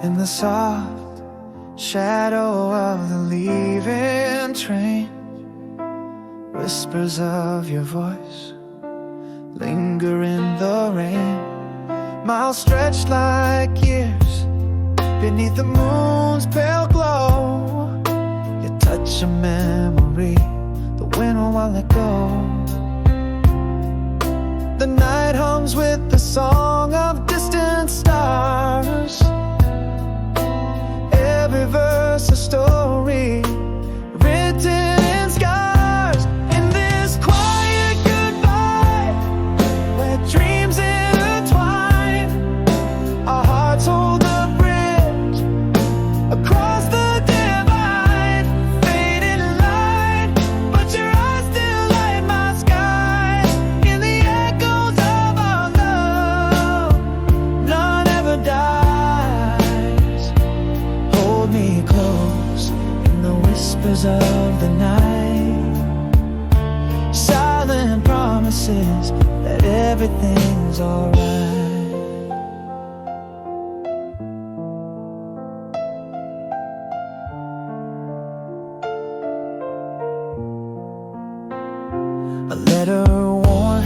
In the soft shadow of the leaving train, whispers of your voice linger in the rain. Miles stretched like years beneath the moon's pale glow. You touch a memory the wind won't let go. The night hums with the song of distant stars, every verse a story written in scars. In this quiet goodbye, where dreams intertwine, our hearts hold the bridge across the divide. Fading light, but your eyes still light my skies. In the echoes of our love, none ever dies. Hold me close in the whispers of the night, silent promises that everything's alright. A letter worn,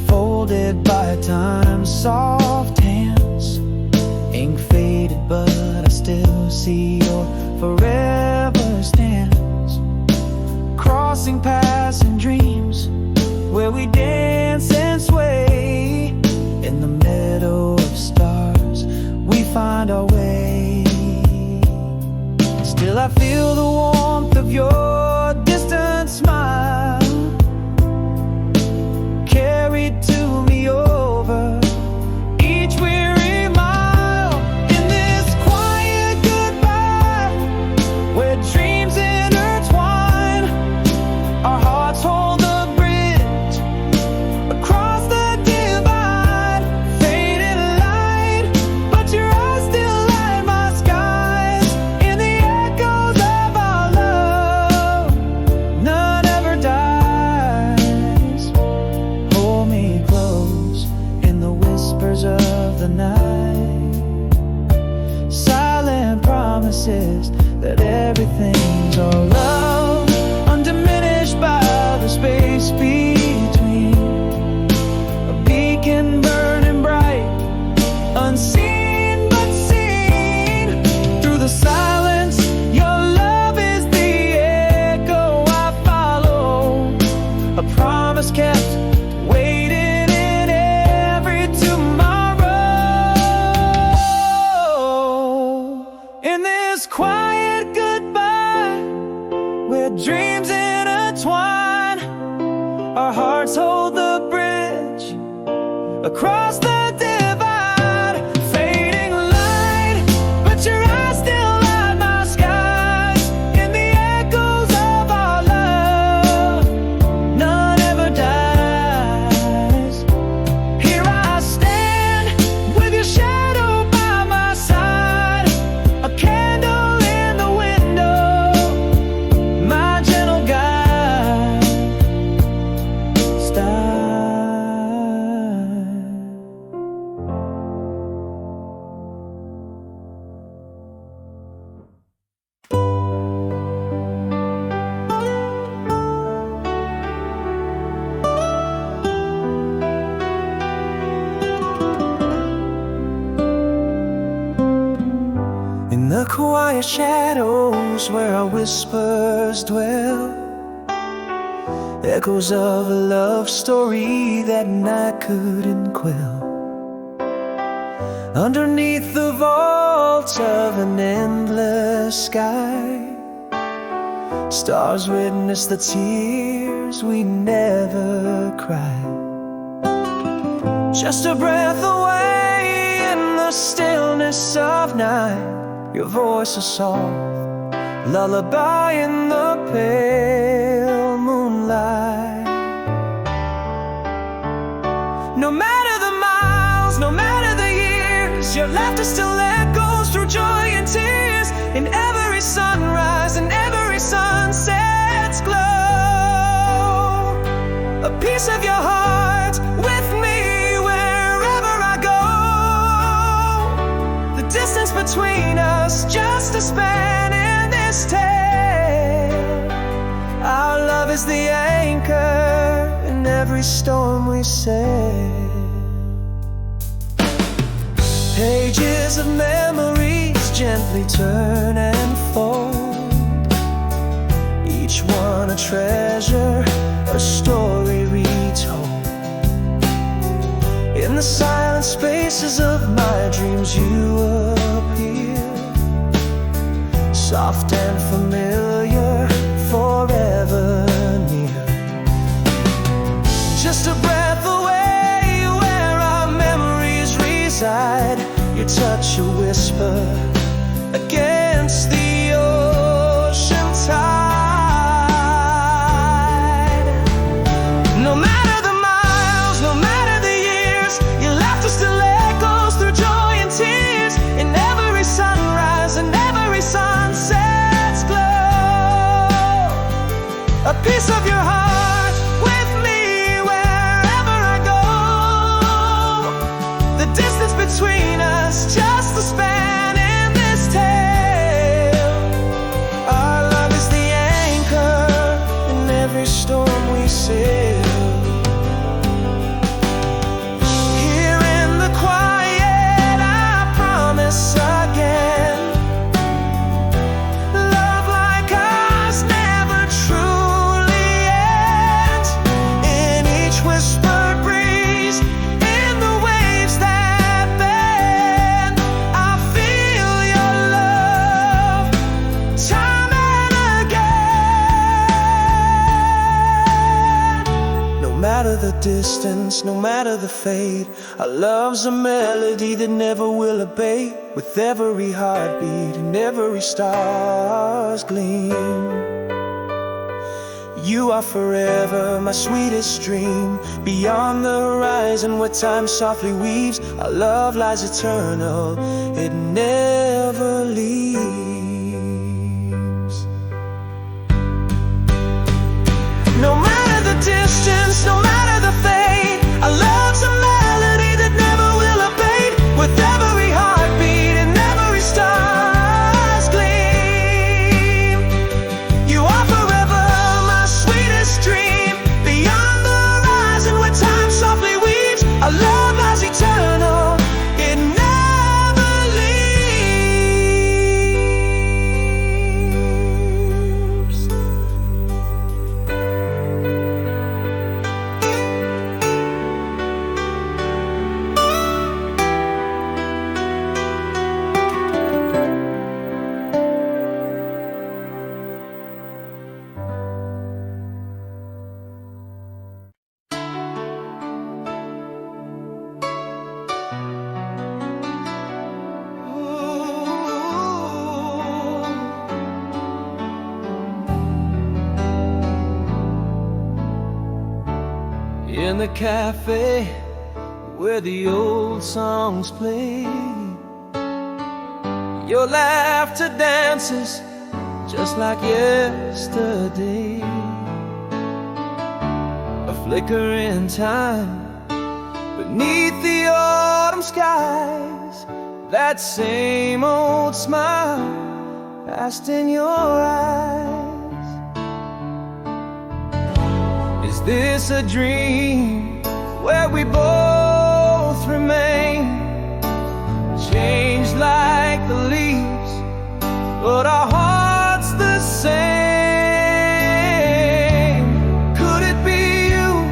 folded by time's soft hands, ink faded but I still see your forever stands. Crossing paths and dreams where we dance and sway. In the meadow of stars we find our way. Still I feel the warmth of your distant smile, carried to me over each weary mile. In this quiet goodbye, where dreams intertwine, our hearts hold the bridge across the divide. Fading light, but your eyes still light my skies. In the echoes of our love, none ever dies. Hold me close in the whispers of the night, silent promises that everything's all love, undiminished by the space between. A beacon burning bright, unseen but seen. Through the silence, your love is the echo I follow. A promise kept, waiting in every tomorrow. In this quiet goodbye, where dreams intertwine, our hearts hold the bridge across the divide. Fading light, but your eyes still light my skies. In the echoes of our love, none ever dies. Here I stand with your shadow by my side, a candle in the window, my gentle guide. Style. In the quiet shadows where our whispers dwell, echoes of a love story that night couldn't quell. Underneath the vault of an endless sky, stars witness the tears we never cried. Just a breath away in the stillness of night, your voice a soft lullaby in the pale moonlight. No matter the miles, no matter the years, your laughter still echoes through joy and tears. In every sunrise and every sunset's glow, a piece of your heart with me wherever I go. The distance between span in this tale. Our love is the anchor in every storm we sail. Pages of memories gently turn and fold, each one a treasure, a story retold. In the silent spaces of my dreams you appear, soft and familiar, forever near. Just a breath away where our memories reside, your touch a whisper against the ocean tide. No matter the miles, no matter the years, your laughter still echoes through joy and tears. In every sunrise and every sunset's glow, a piece of your heart with me wherever I go. The distance between us, just the span in this tale. Our love is the anchor in every storm we sail. Here in the quiet I promise again, love like ours never truly ends. In each whispered breeze, in the waves that bend, I feel your love time and again. No matter the distance, no matter the fate, our love's a melody that never will abate. With every heartbeat and every star's gleam, you are forever my sweetest dream. Beyond the horizon where time softly weaves, our love lies eternal, it never leaves. No matter the distance, no matter the fate, our love's a melody that never will abate. With every heartbeat and every star's gleam, you are forever my sweetest dream. Beyond the horizon where time softly weaves, our love lies eternal, it never leaves. In the cafe where the old songs play, your laughter dances just like yesterday. A flicker in time beneath the autumn skies, that same old smile passed in your eyes. Is this a dream where we both remain, changed like the leaves, but our hearts the same? Could it be you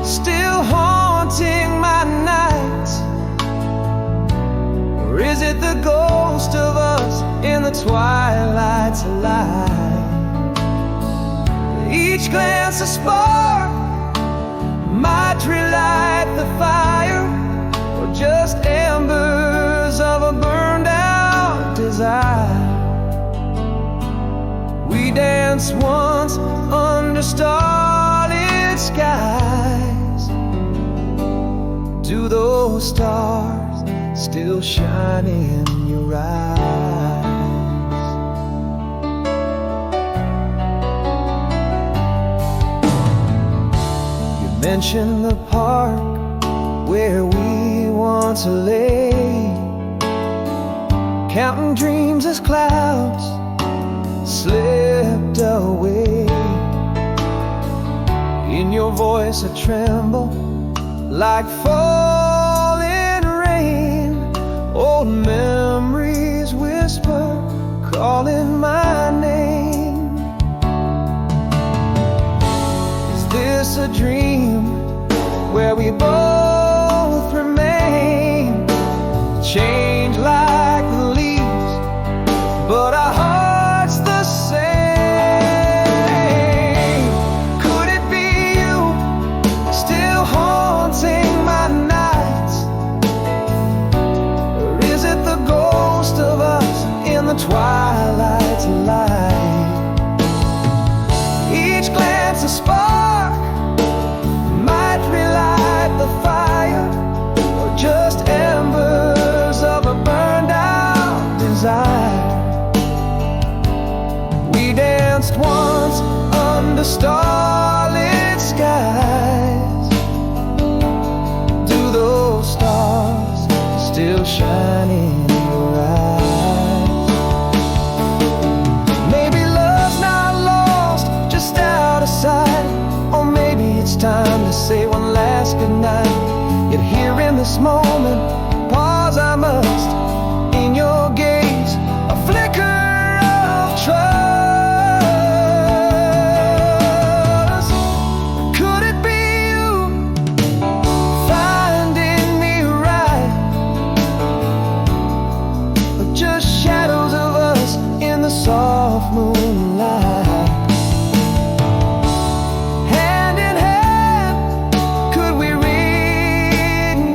still haunting my nights, or is it the ghost of us in the twilight's light? Each glance a spark might relight the fire, or just embers of a burned out desire. We danced once under starlit skies. Do those stars still shine in your eyes? Mention the park where we once lay. counting dreams as clouds slipped away. In your voice I tremble like falling rain. Old memories whisper, calling my name. Is this a dream where we both remain? Change like the leaves, but our hearts the same. Could it be you still haunting my nights? Or is it the ghost of us in the twilight's light? Each glance a spark might relight the fire, or just embers of a burned out desire. We danced once under starlit skies. Do those stars still shine in your eyes? Maybe love's not lost, just out of sight. Or maybe it's time to say one last goodnight. Yet here in this moment, pause I must. In your gaze, a flicker of trust. Could it be you finding me right? Or just shadows of us in the soft moonlight? Hand in hand, could we reignite?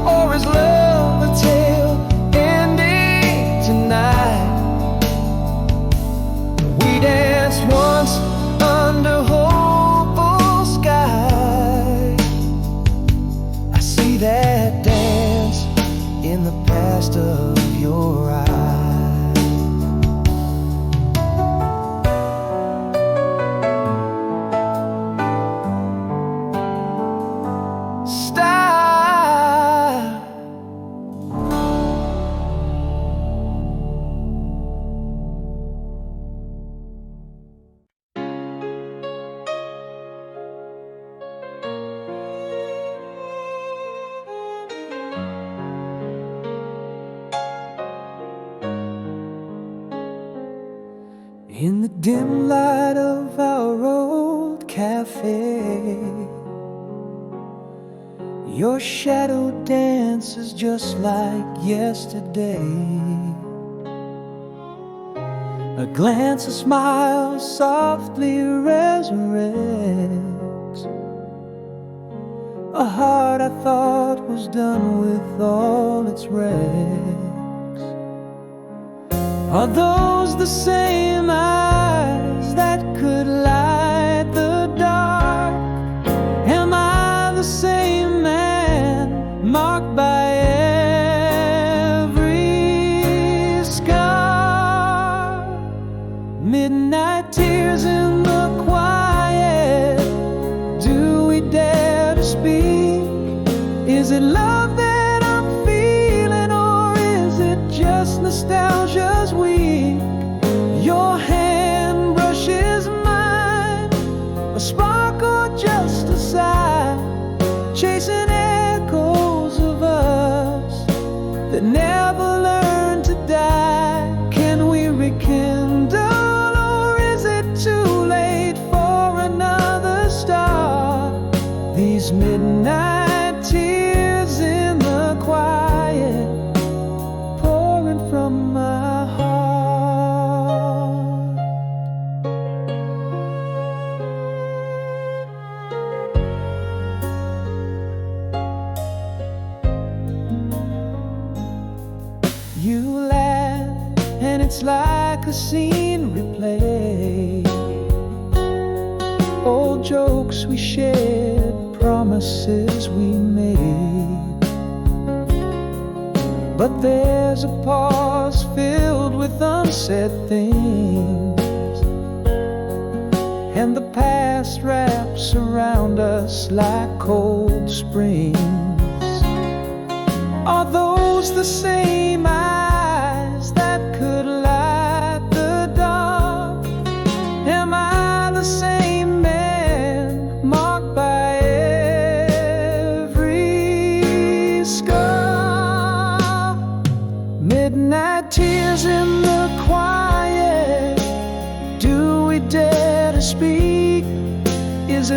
Or is love a tale ending tonight? We danced once under hopeful skies. I see that dance in the past of your eyes. Stop. In the dim light of our old cafe, your shadow dances just like yesterday. A glance, a smile softly resurrects a heart I thought was done with all its wrecks. Are those the same eyes that could light the dark? Am I the same man marked by every scar? Midnight tears in the quiet, do we dare to speak? Is it love that I'm feeling, or is it just nostalgia's weak? Your hand brushes mine, a spark or just a sigh, chasing echoes of us that never learned to die. Can we rekindle, or is it too late for another star? These midnight tears in the quiet, pouring from my heart. You laugh and it's like a scene replay. Old jokes we shared, promises we made. But there's a pause filled with unsaid things, and the past wraps around us like cold springs. Are those the same eyes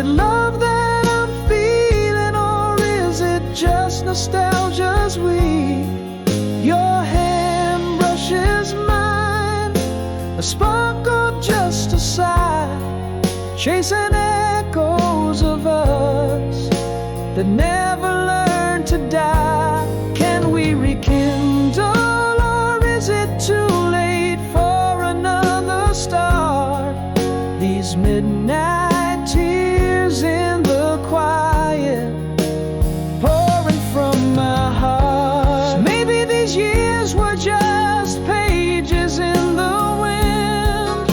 it love that I'm feeling, or is it just nostalgia's weed? Your hand brushes mine, a spark or just a sigh, chasing echoes of us that never learned to die. Can we rekindle, or is it too late for another start? These midnight tears in the quiet, pouring from my heart. So maybe these years were just pages in the wind,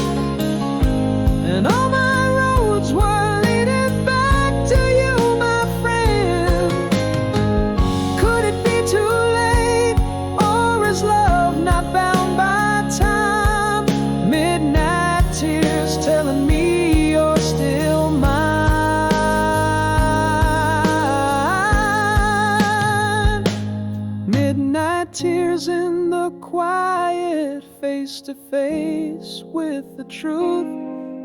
and all my roads were leading back to you, my friend. Could it be too late, or is love not bound by time? Midnight tears telling me you're still mine. Midnight tears in the quiet, face to face with the truth.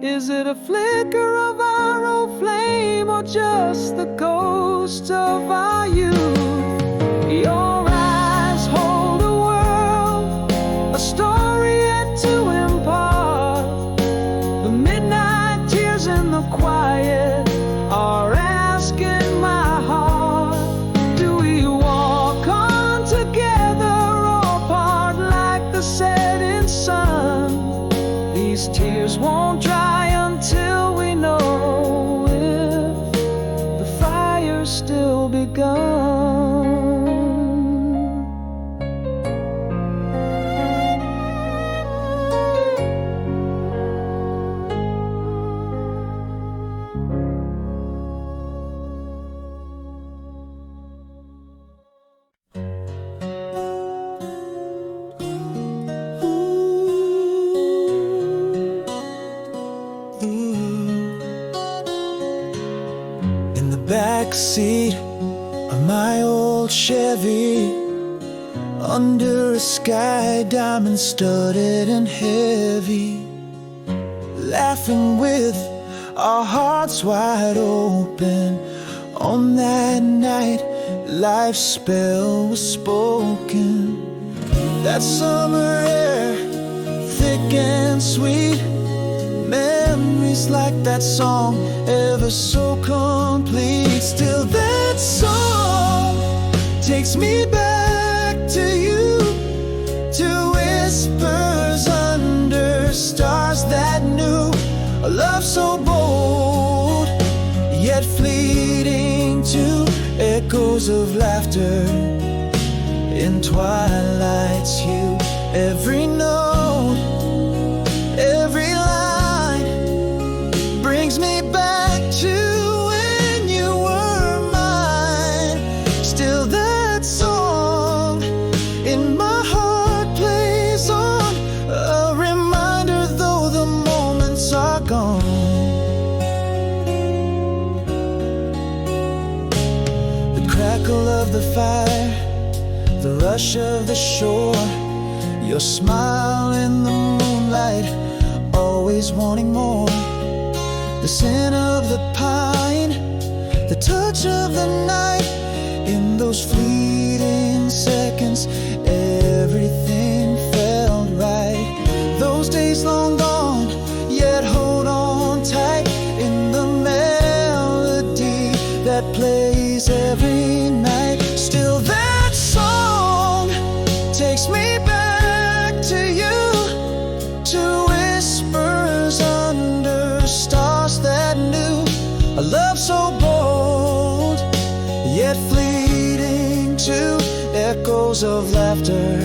Is it a flicker of our old flame, or just the ghost of our youth? Your eyes hold a world, a story yet to impart. The midnight tears in the quiet are asking my heart, do we walk on together or part like the setting sun? These tears won't dry until we know if the fire's still begun. In the backseat of my old Chevy, under a sky diamond studded and heavy, laughing with our hearts wide open. On that night, life's spell was spoken. That summer air, thick and sweet, memories like that song, ever so complete. Still that song takes me back to you, to whispers under stars that knew a love so bold, yet fleeting, to echoes of laughter in twilight's hue. Every note, every line brings me back to when you were mine. Still that song in my heart plays on, a reminder though the moments are gone. The crackle of the fire, the rush of the shore, your smile in the moonlight, always wanting more. The scent of the pine, the touch of the night, in those fleeting seconds, everything felt right. Those days long gone, yet hold on tight, in the melody that plays every night. Still that song takes me back to you, to whispers under stars that knew a love so bold, yet fleeting, to echoes of laughter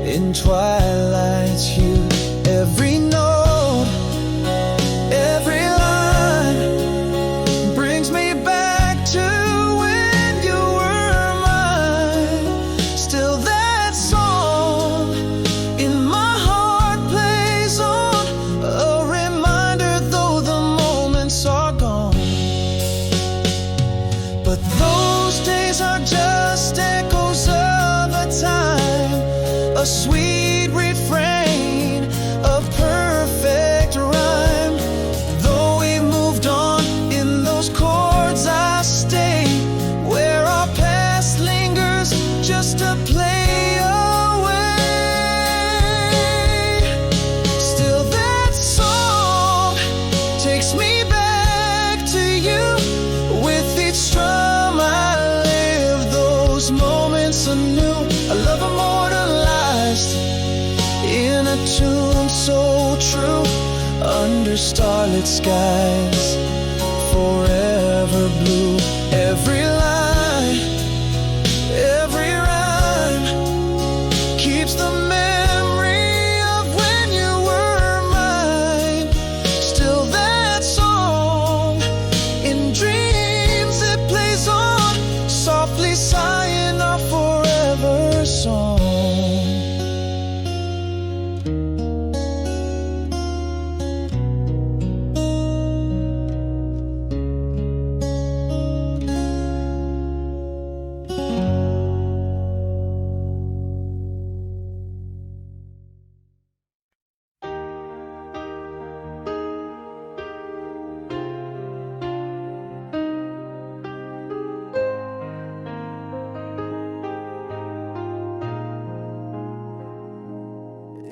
in twilight's hue. Every note, every line brings me back to when you were mine. Still that song in my heart plays on, a reminder though the moments are gone. But those days are just echoes of a time, a sweet under starlit skies, forever blue. Every line, every rhyme keeps the memory of when you were mine. Still that song in dreams it plays on, softly sighing our forever song.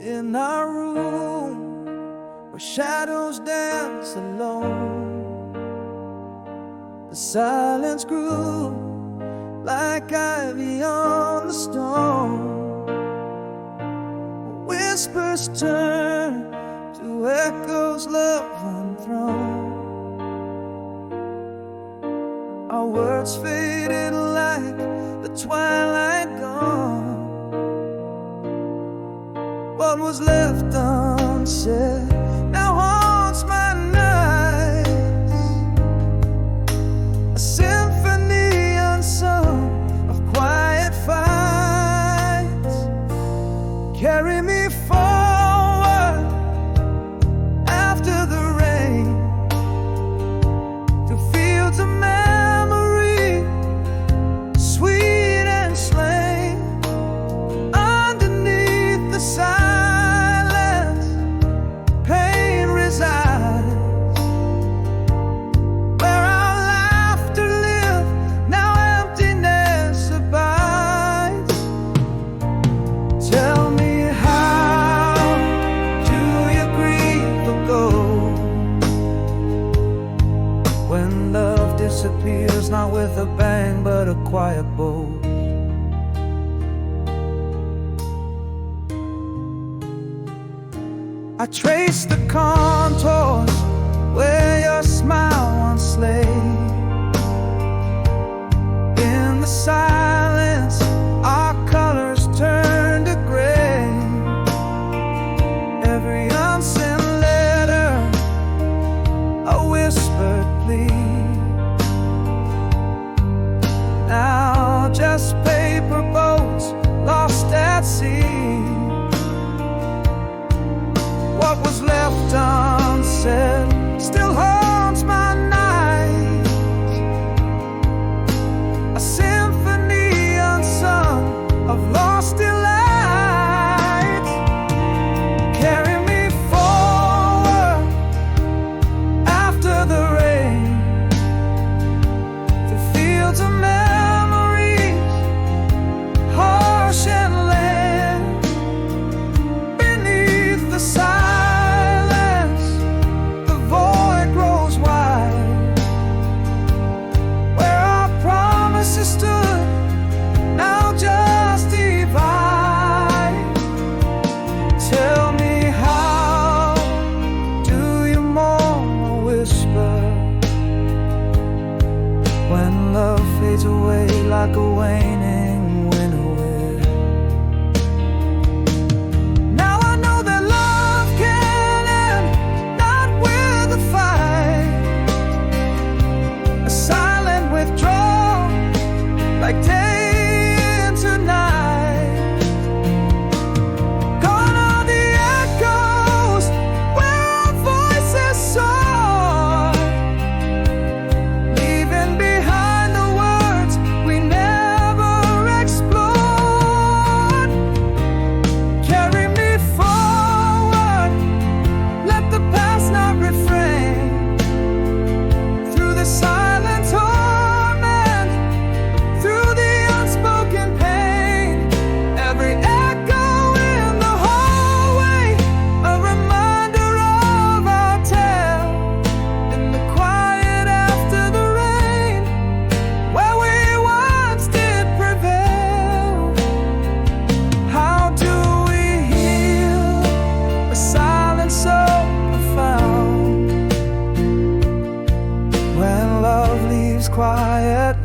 In our room, where shadows dance alone, the silence grew like ivy on the stone. Whispers turn to echoes, love unthrown. Our words faded like the twilight gone. What was left unsaid now haunts my nights, a symphony unsung of quiet fights. Carry me forward after the rain, through fields of memory, sweet and slain, underneath the silence. Disappears not with a bang but a quiet bolt. I trace the contours where your smile once lay. In the silence our colors turn to gray. Every unsent letter a whispered plea. Now just paper boats lost at sea. What was left unsaid still haunts my nights, a symphony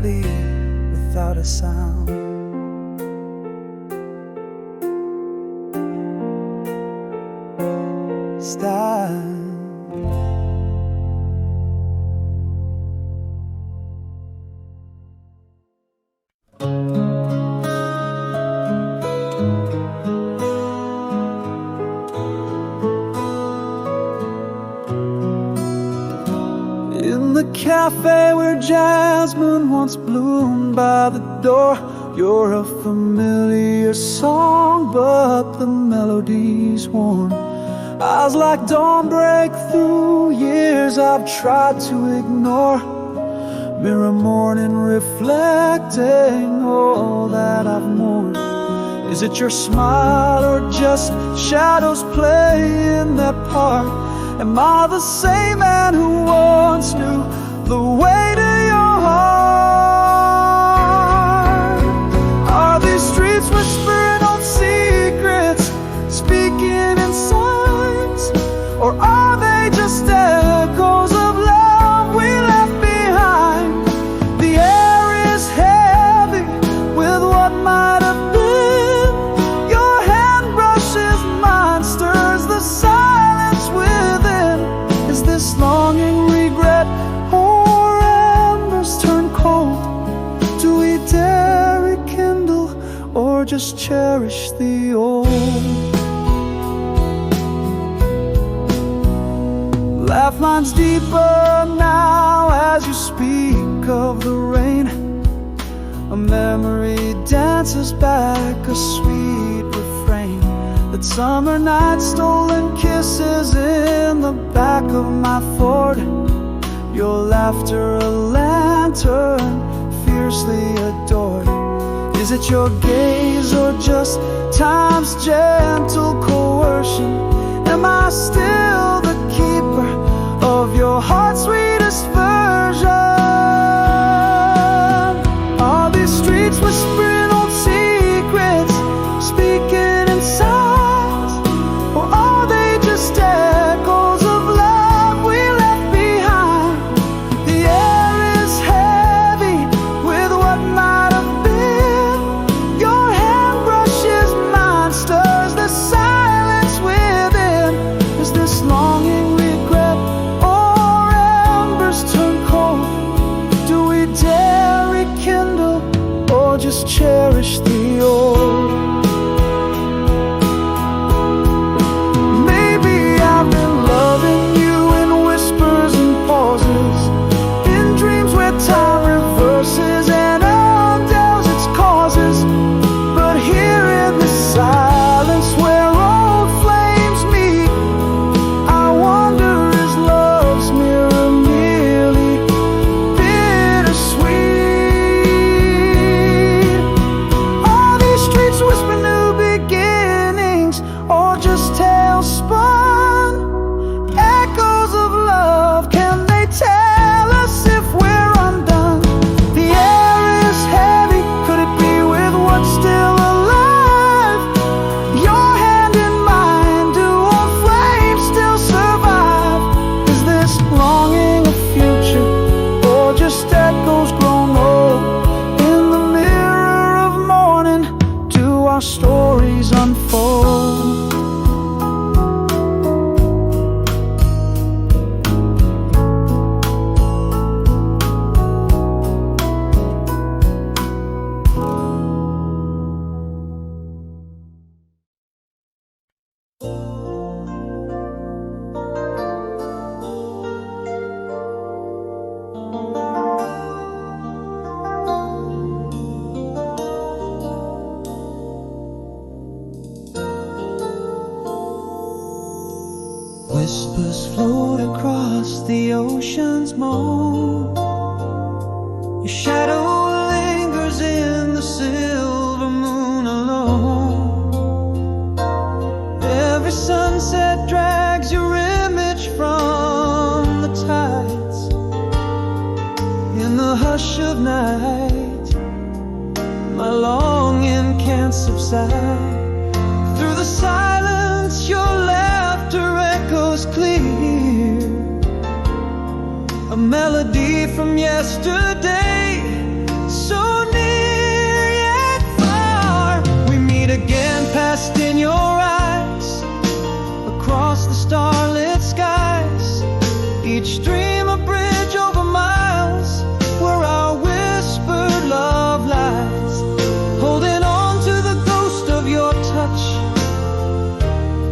quietly without a sound. Stand. In the cafe where jasmine once bloomed by the door, you're a familiar song, but the melody's worn. Eyes like dawn break through years I've tried to ignore. Mirror morning reflecting all that I've mourned. Is it your smile or just shadows playing that part? Am I the same man who once knew the way to your heart? Are these streets whispering old secrets, speaking in signs? Or are they just echoes of love we left behind? The air is heavy with what might have been. Your hand brushes mine, stirs the silence within. Is this longing regret or embers turn cold? Do we dare rekindle or just cherish the old? Laugh lines deeper now as you speak of the rain. A memory dances back a sweet refrain. That summer night, stolen kisses in the back of my Ford. Your laughter a lantern, fiercely adored. Is it your gaze or just time's gentle coercion? Am I still the keeper of your heart's sweetest version? Are these streets whispering old secrets, speaking in signs? Or are they just echoes of love we left behind? The air is heavy with what might have been. Your hand brushes mine, stirs the silence within. Is this longing regret or embers turn cold? Do we dare rekindle or just cherish the old? Maybe I've been loving you in whispers and pauses, in dreams where time reverses and undoes its causes. But here in the silence where old flames meet, I wonder, is love's mirror merely bittersweet? Are these streets whisper new beginnings or just tales spun? Echoes of love, can they tell us if we're undone? The air is heavy, could it be with what's still alive? Your hand in mine, do old flames still survive? Is this longing a future or just echoes grown old? In the mirror of morning, do our stories unfold? Whispers float across the ocean's moan. Your shadow lingers in the silver moon alone. Every sunset drags your image from the tides. In the hush of night, my longing can't subside. Through the silence, your laughter echoes clear. A melody from yesterday, across the starlit skies. Each dream a bridge over miles, where our whispered love lies. Holding on to the ghost of your touch.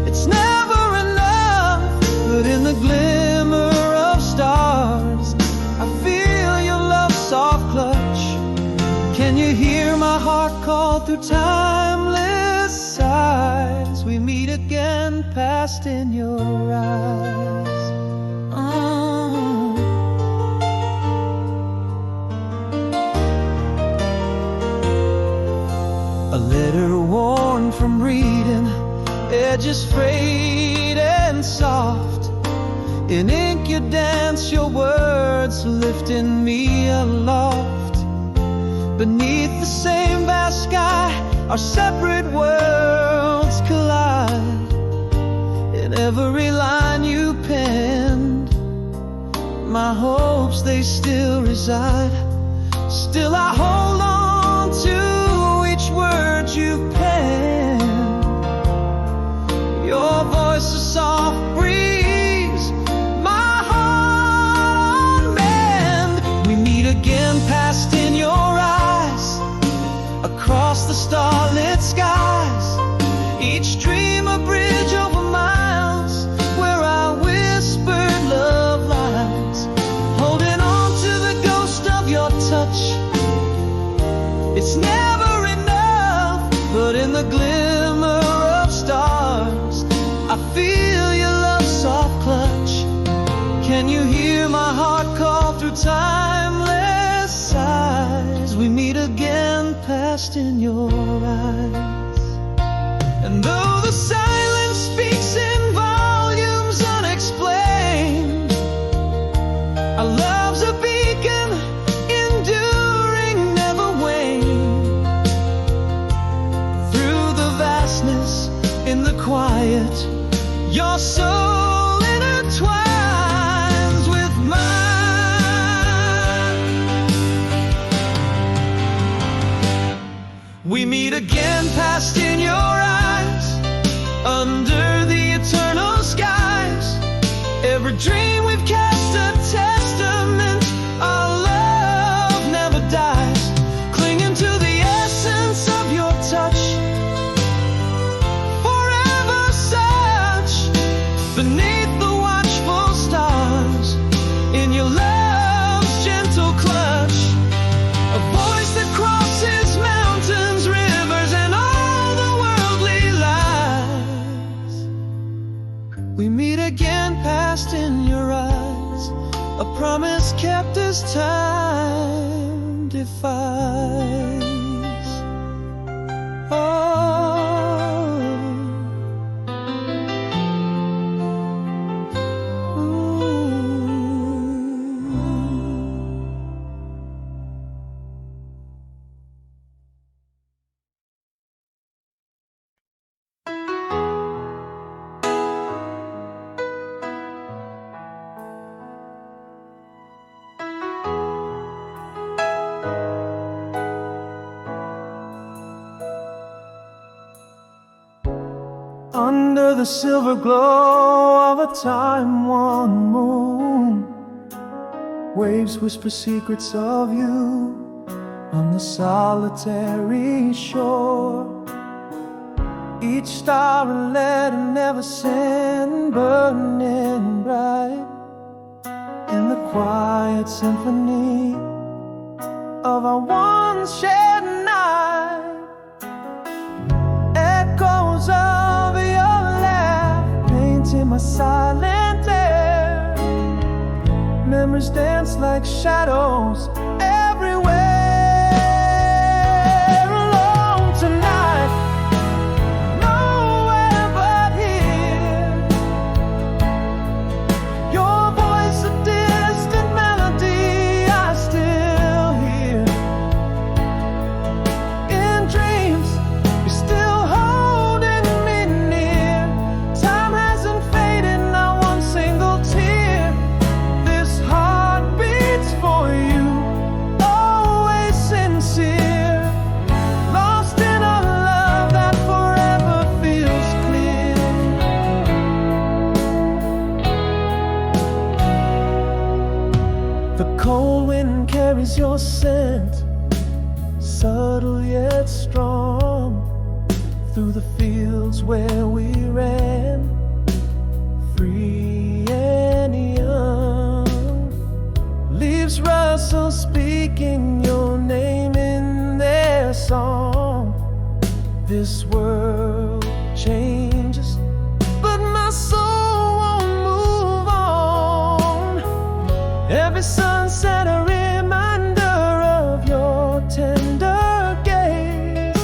It's never enough, but in the glimmer of stars, I feel your love's soft clutch. Can you hear my heart call through timeless sighs? We meet again, past in your eyes. A letter worn from reading, edges frayed and soft. In ink you dance your words, lifting me aloft. Beneath the same vast sky, our separate worlds collide. In every line you penned, my hopes they still reside. Still I hold on to each word you've penned. Your voice a soft breeze, my heart on mend. We meet again, past in your eyes, across the starlit skies. Each dream a bridge over miles, where our whispered love lies. Holding on to the ghost of your touch. It's never enough, but in the glimmer of stars, I feel your love's soft clutch. Can you hear my heart call through timeless sighs? We meet again, past in your eyes. And though the silence speaks in volumes unexplained, our love's a beacon, enduring, never wane. Through the vastness, in the quiet, your soul intertwines with mine. We meet again, past in your eyes, under the eternal skies. Every dream we've cast a testament, our love never dies. Clinging to the essence of your touch, forever such. Beneath the watchful stars, in your love's gentle clutch. A voice that crosses mountains, rivers, and all the worldly lies. We meet again, past in your eyes, a promise kept as time defies. Under the silver glow of a time-worn moon, waves whisper secrets of you on the solitary shore. Each star a letter never sent, burning bright in the quiet symphony of our once shared night. Echoes of your laugh painting my silent air. Memories dance like shadows everywhere. Alone tonight, nowhere but here. Your voice, a distant melody I still hear. In dreams, you're still holding me near. Time hasn't faded, not one single tear. This heart beats for you. cold wind carries your scent, subtle yet strong, through the fields where we ran, free and young. Leaves rustle, speaking your name in their song. This world changes, but my soul won't move on. Every sunset a reminder of your tender gaze,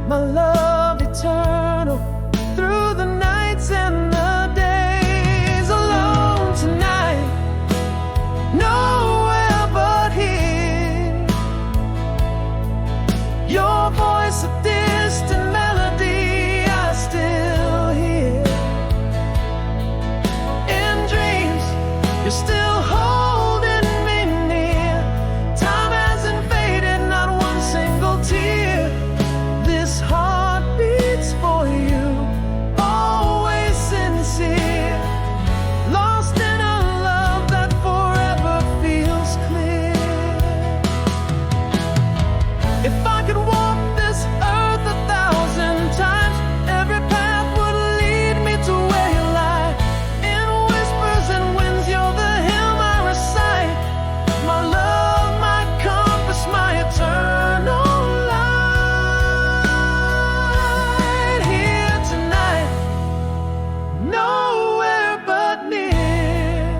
my love eternal through the nights and the days. Alone tonight, nowhere but here, your voice a distant melody I still hear. In dreams, you're still holding me near. Time hasn't faded, not one single tear. This heart beats for you, always sincere. Lost in a love that forever feels clear. If I could walk this earth 1,000 times, every path would lead me to where you lie. In whispers and winds, you're the hymn I recite. My love, my compass, my eternal light. Here tonight, nowhere but near.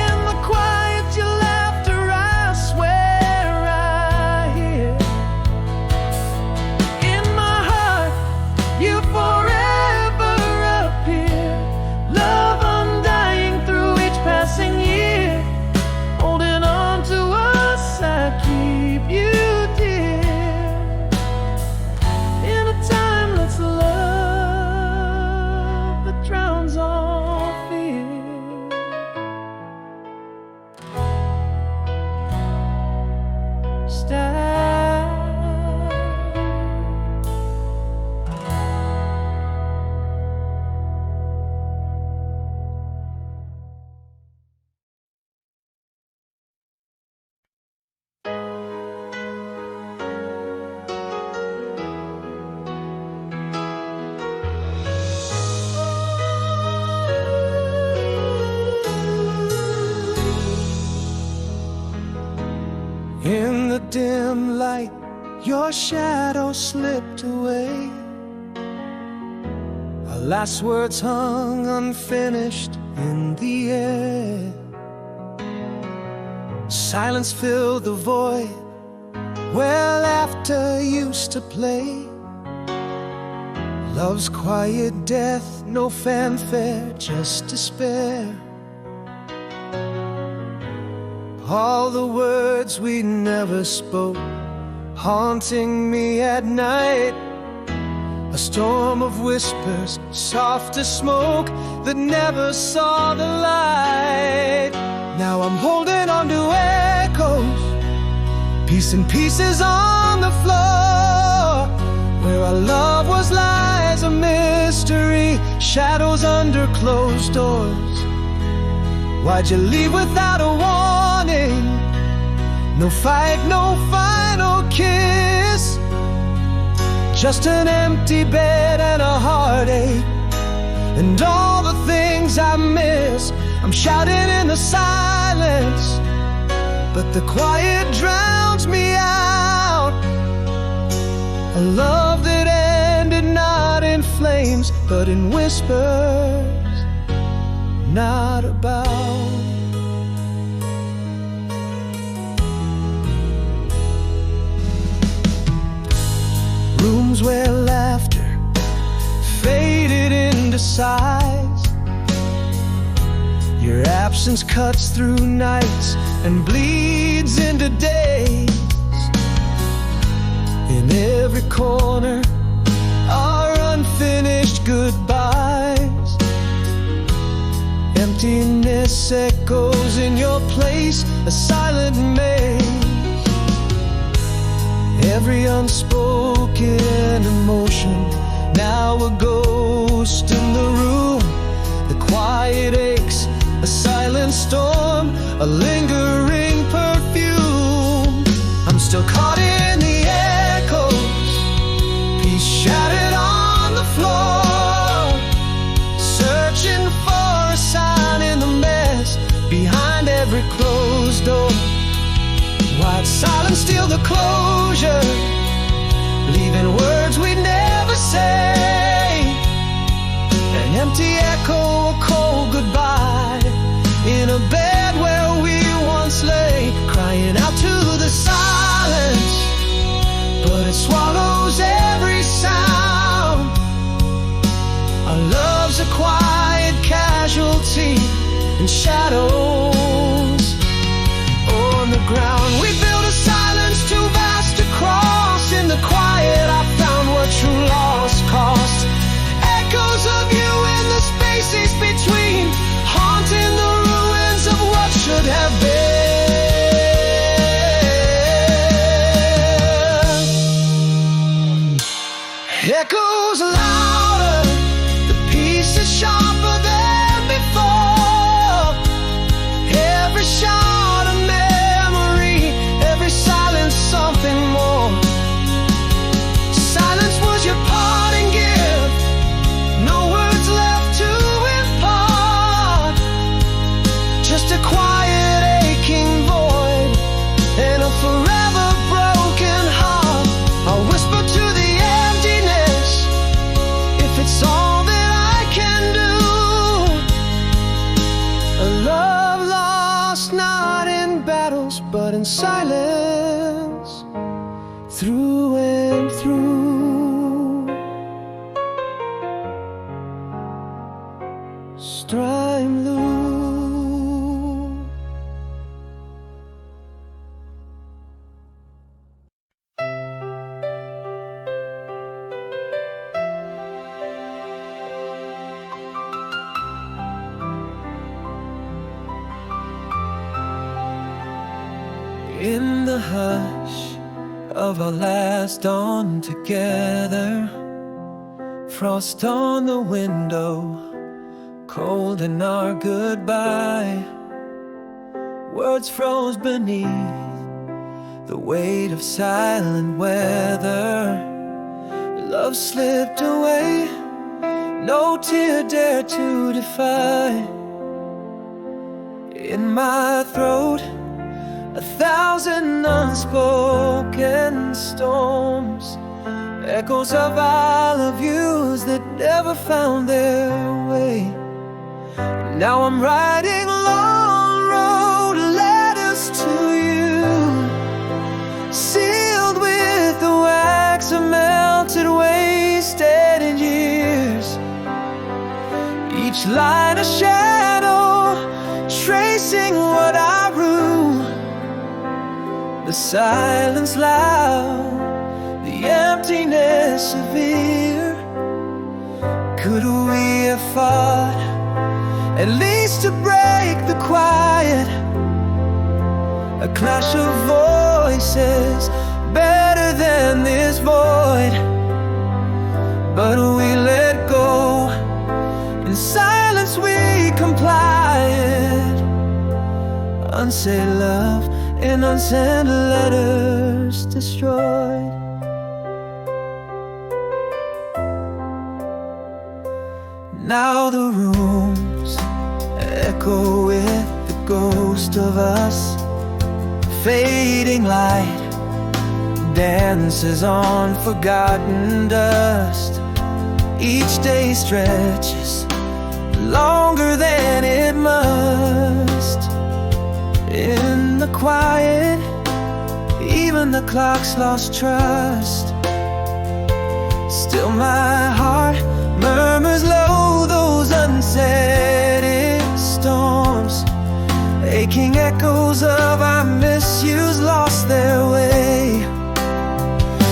In the quiet, your laughter, I swear I hear. In my heart, you forever appear. Love undying through each passing year. Holding on to us, I keep you dear. In a timeless love that drowns all fear. Stay. In the dim light, your shadow slipped away. Our last words hung unfinished in the air. Silence filled the void where laughter used to play. Love's quiet death, no fanfare, just despair. All the words we never spoke, haunting me at night. A storm of whispers, soft as smoke, that never saw the light. Now I'm holding on to echoes, piece in pieces on the floor. Where our love was lies a mystery, shadows under closed doors. Why'd you leave without a warning? No fight, no final kiss, just an empty bed and a heartache, and all the things I miss. I'm shouting in the silence, but the quiet drowns me out. A love that ended not in flames, but in whispers, not about. Rooms where laughter faded into sighs. Your absence cuts through nights and bleeds into days. In every corner are unfinished goodbyes. Emptiness echoes in your place, a silent maze. Every unspoken emotion, now a ghost in the room. The quiet aches, a silence storm, a lingering perfume. I'm still caught in the echoes, peace shattered on the floor, searching for a sign in the mess behind every closed door. White silence steal the closure, leaving words we'd never say. An empty echo, a cold goodbye, in a bed where we once lay, crying out to the silence, but it swallows every sound. Our love's a quiet casualty in shadows on the ground. We built a silence too vast to cross. In the quiet I found what true loss cost. Echoes of you in the spaces between, haunting the ruins of what should have been. Echoes louder, the peace is sharper than before. Every shot a memory, every silence something more. Silence was your parting gift, no words left to impart, just a quiet aching void and a forever broken heart. I'll whisper to the emptiness, if it's all that I can do. A love lost not in battles but in silence, through and through. Strime Lou. In the hush of our last dawn together, frost on the window, cold in our goodbye. Words froze beneath the weight of silent weather. Love slipped away, no tear dared to defy. In my throat, 1,000 unspoken storms, echoes of I love yous that never found their way. Now I'm writing long road letters to you, sealed with the wax of melted, wasted in years. Each line a shadow, tracing what I rue. The silence loud, the emptiness severe. Could we have fought, at least to break the quiet? A clash of voices, better than this void. But we let go, in silence we complied. Unsaid love and unsent letters destroyed. Now the rooms echo with the ghost of us. Fading light dances on forgotten dust. Each day stretches longer than it must. In the quiet, even the clock's lost trust. Still my heart murmurs low those unsaid storms. Aching echoes of our misuse lost their way.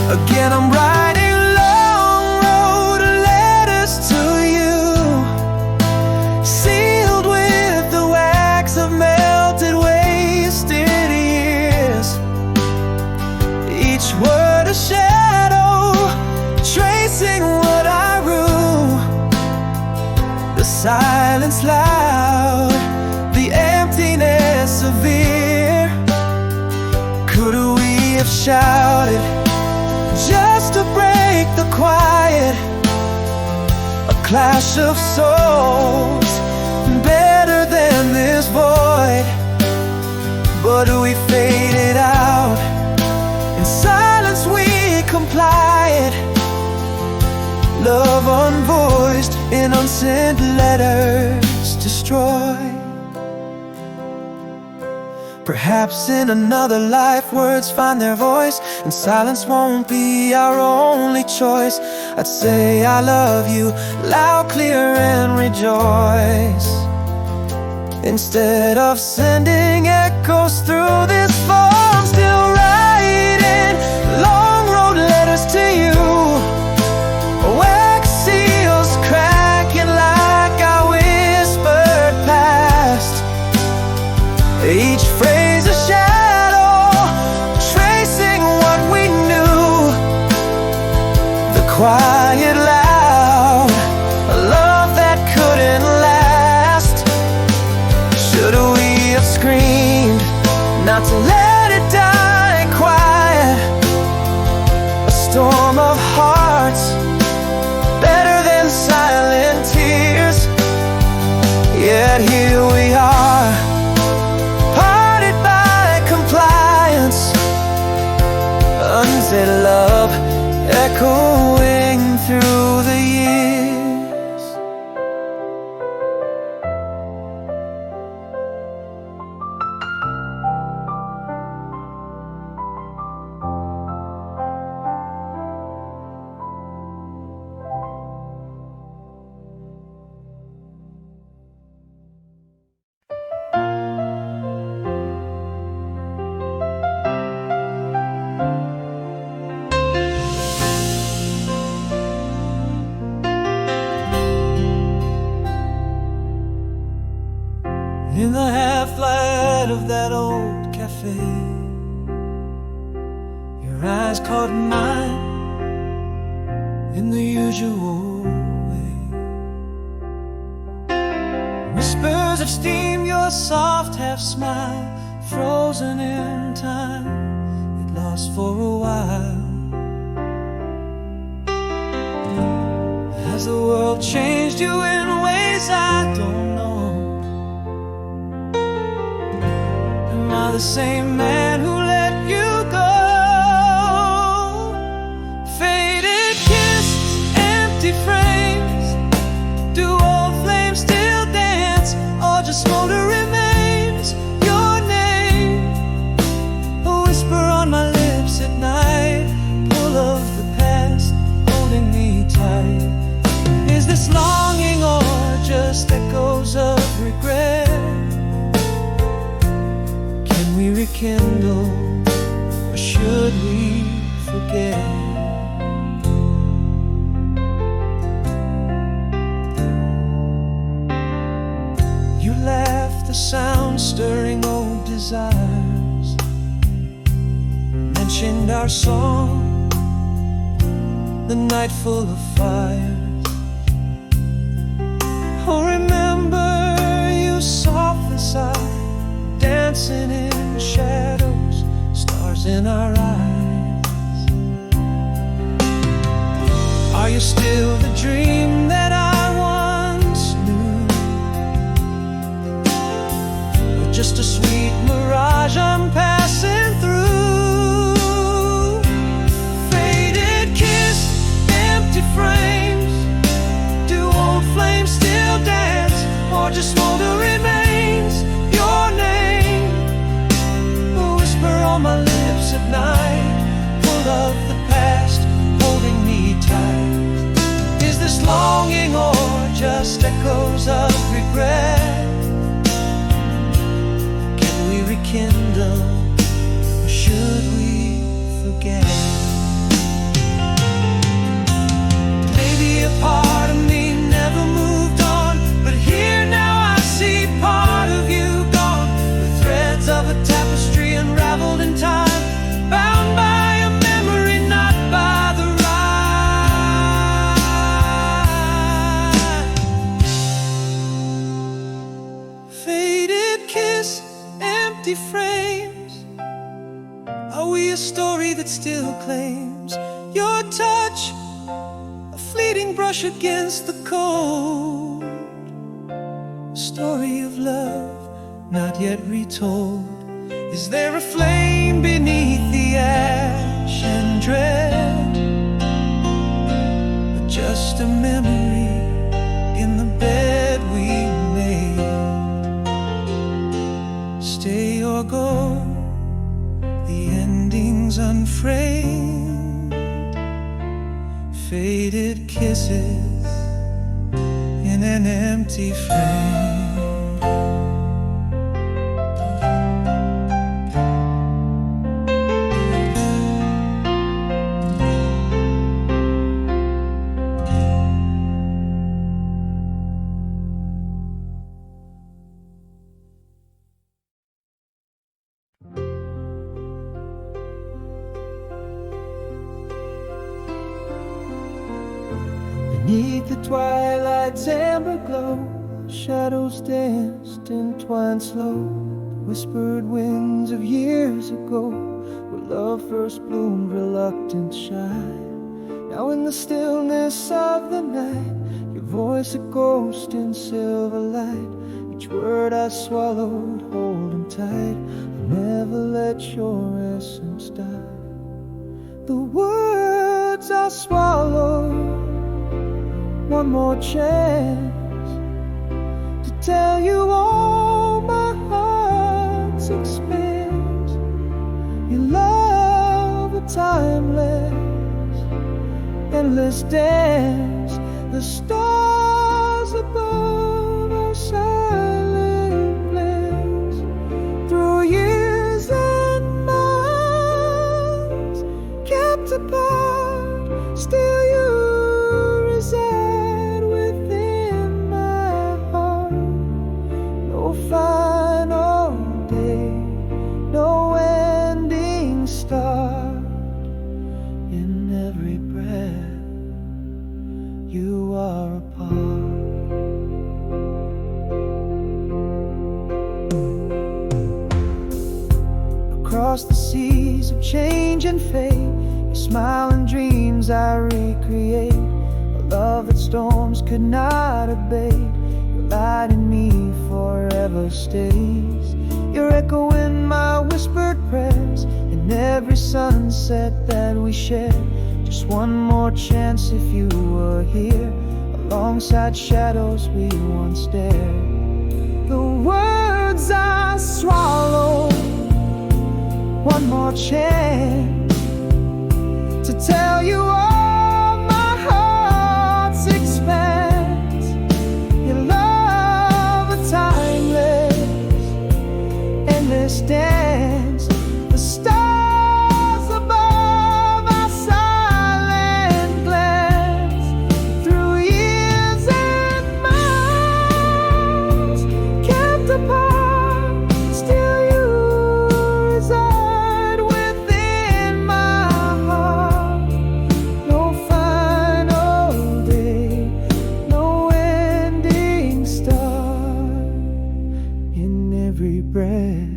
Again I'm writing long road letters to you, sealed with the wax of melted, wasted years. Each word a shadow, tracing what I rue. The silence loud, the empty shouted just to break the quiet. A clash of souls, better than this void. But we faded out, in silence we complied. Love unvoiced in unsent letters destroyed. Perhaps in another life words find their voice, and silence won't be our only choice. I'd say I love you loud, clear, and rejoice, instead of sending echoes through this form. Still writing long road letters to you, wax seals cracking like I whispered past. Each phrase a shadow, tracing what we knew. The quiet loud, a love that couldn't last. Should we have screamed, not to let it die quiet? A storm of hearts, better than silent tears. Yet here we are, parted by compliance. Unsaid love echoing through the years. In the half-light of that old cafe, your eyes caught mine in the usual way. Whispers of steam, your soft half-smile, frozen in time, it lost for a while. Has the world changed you in ways I don't know? Am I the same man who let you go? Faded kisses, empty frames. Do old flames still dance, or just smolder remains? Your name, a whisper on my lips at night, pull of the past holding me tight. Is this longing or just echoes of regret? We rekindle, or should we forget? You laughed, the sound stirring old desires, mentioned our song, the night full of fires. Oh, remember you softly sighed, dancing in shadows, stars in our eyes. Are you still the dream that I once knew, or just a sweet mirage I'm passing through? Faded kiss, empty frames. Do old flames still dance, or just smolder remains? Your name, on my lips at night, full of the past holding me tight. Is this longing or just echoes of regret? Can we rekindle, or should we forget? Maybe a part of me never moved on, but here now I see part of you gone. The threads of a tapestry unraveled in time, bound by a memory, not by the right. Faded kiss, empty frames. Are we a story that still claims your touch, a fleeting brush against the cold. A story of love not yet retold. Is there a flame beneath the ash and dread, or just a memory in the bed we made? Stay or go, the ending's unframed. Faded kisses in an empty frame. Beneath the twilight's amber glow, shadows danced and twined slow. The whispered winds of years ago, where love first bloomed reluctant, shy. Now in the stillness of the night, your voice a ghost in silver light. Each word I swallowed, holding tight. I'll never let your essence die. The words I swallowed, one more chance to tell you all my heart's expanse. Your love, a timeless, endless dance. The stars above our silent glance. Through years and miles kept apart, still you reside within my heart. No final day, no ending start. In every breath you are a part. Across the seas of change and fate, your smile and dreams I recreate. A love that storms could not abate. Your light in me forever stays. Your echo in my whispered prayers, in every sunset that we share. Just one more chance if you were here, alongside shadows we once dared. The words I swallow, one more chance to tell you all my heart's expanse. Your love, a timeless, endless dance. The stars above our silent glance. Through years and miles kept apart, still you reside within my heart. No final day, no ending start. In every breath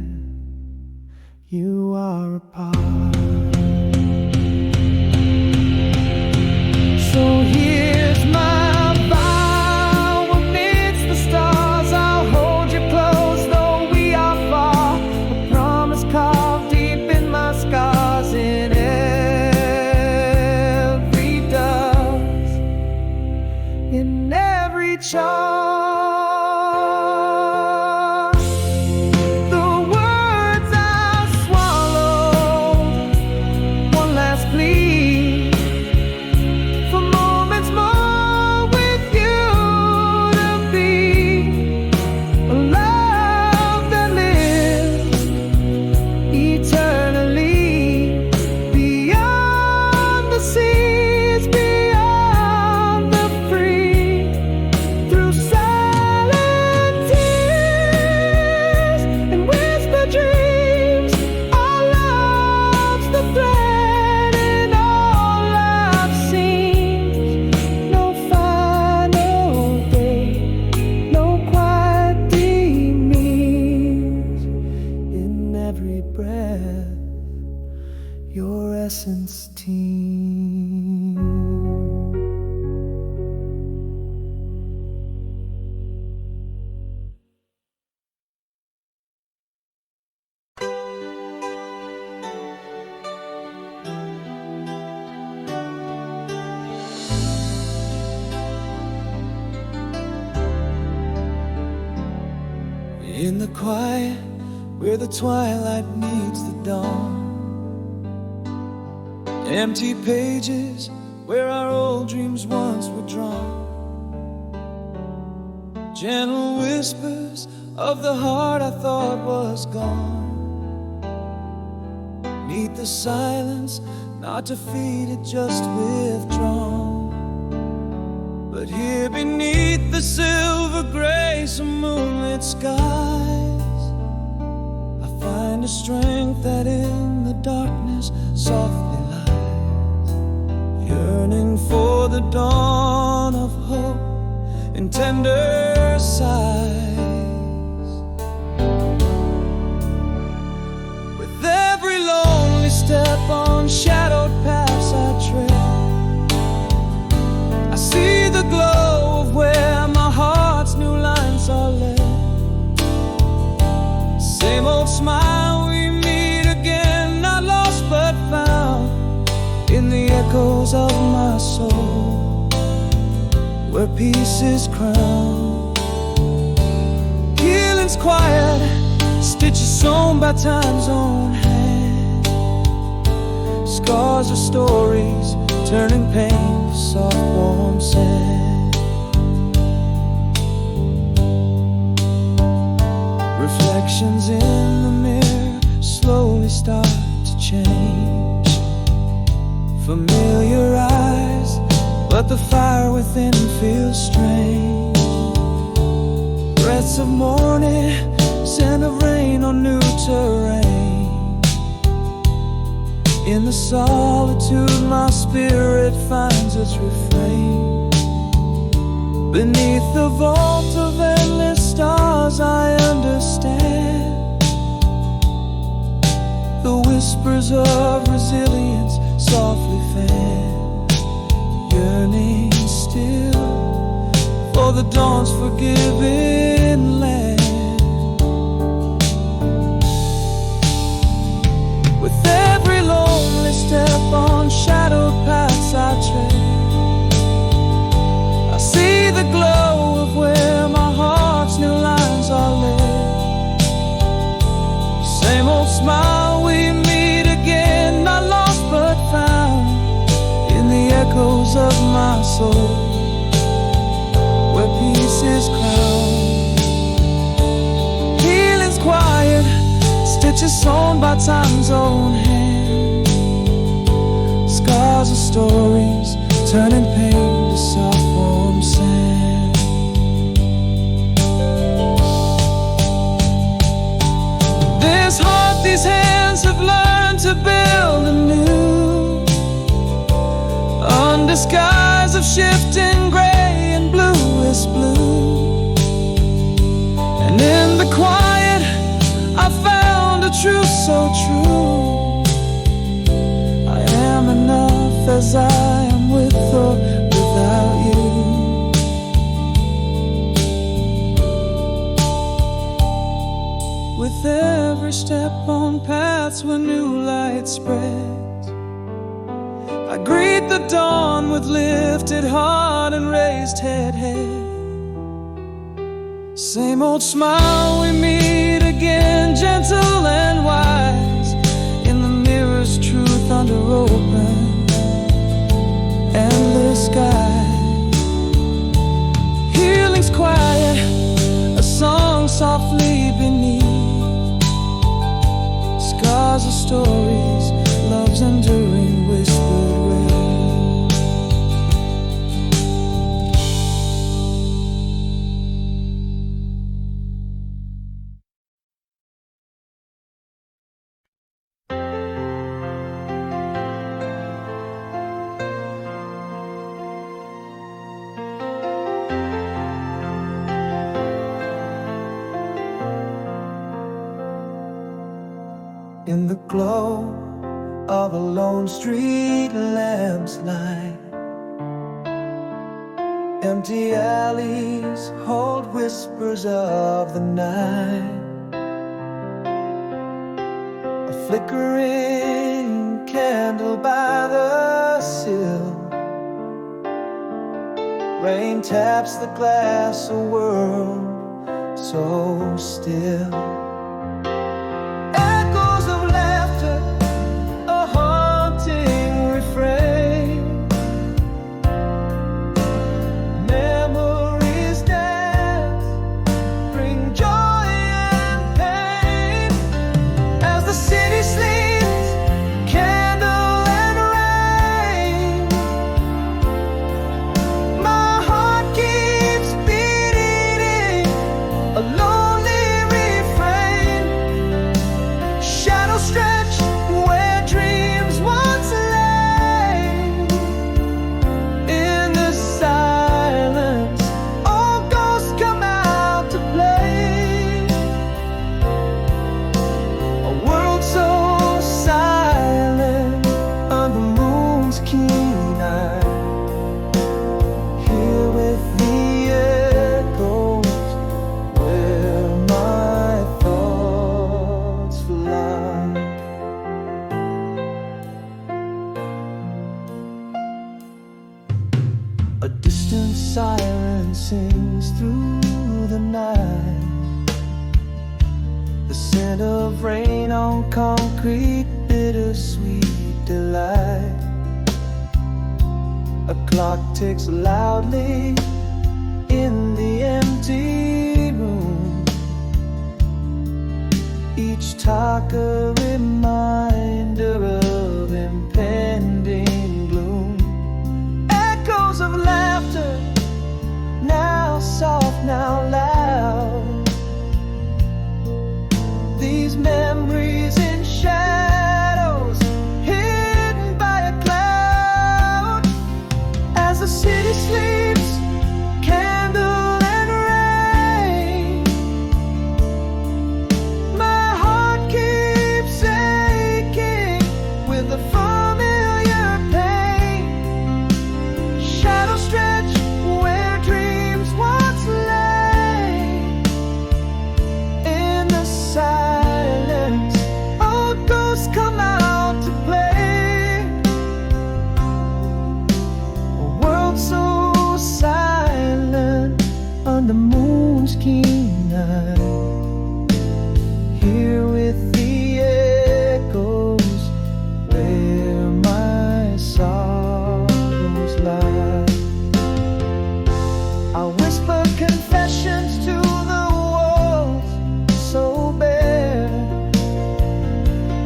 In the quiet, where the twilight meets the dawn. Empty pages, where our old dreams once were drawn. Gentle whispers of the heart I thought was gone. Meet the silence, not defeated, just withdrawn. But here beneath the silver grace of moonlit skies, I find a strength that in the darkness softly lies, yearning for the dawn of hope in tender sighs. With every lonely step on shadowed paths I tread, I see the glow of where my heart's new lines are led. Same old smile, we meet again, not lost but found, in the echoes of my soul, where peace is crowned. Healing's quiet, stitches sewn by time's own hand. Scars are stories, turning pain to soft warm sand. Reflections in the mirror slowly start to change. Familiar eyes, but the fire within feels strange. Breaths of morning, scent of rain on new terrain. In the solitude my spirit finds its refrain. Beneath the vault of endless stars I understand the whispers of resilience softly fan, yearning still for the dawn's forgiven land. With every lonely step on shadowed paths I tread, I see the glow of where my heart's new lines are led. Same old smile, we meet again, not lost but found, in the echoes of my soul, where peace is crowned. Healing's quiet, stitches sewn by time's own hand. Scars are stories, turning pain to soft warm sand. This heart, these hands have learned to build anew, under skies of shifting gray and bluest blue. And in the quiet I found a truth so true, I am enough as I am with or without you. With every step on paths where new light spreads, I greet the dawn with lifted heart and raised head. Same old smile, we meet again, gentle and wise, in the mirror's truth under open, endless sky. Healing's quiet, a song softly beneath. Scars are stories, love's enduring whispered rain. In the glow of a lone street lamp's light, empty alleys hold whispers of the night. A flickering candle by the sill, rain taps the glass, a world so more still. Echoes of laughter, a haunting refrain. Memories dance, bring joy and pain. As the city sleeps, candle and rain, my heart keeps beating a lonely refrain. Shadows stretch where dreams once lay. In the silence, all ghosts come out to play. A world so silent under moon's keen eye. Here with the echoes where my thoughts fly. A distant siren sings through the night. The scent of rain on concrete, bittersweet delight. A clock ticks loudly in the empty room. Each talk a reminder of impending gloom. Echoes of laughter, now soft, now loud. These memories in shadows, hidden by a cloud. As the city sleeps, candle and rain, my heart keeps aching with a familiar pain. Shadows stretch where dreams once lay. In the silence, old ghosts come out to play. A world so silent under moon's keen eye. Here with the echoes where my sorrows lie. I whisper confessions to the walls so bare.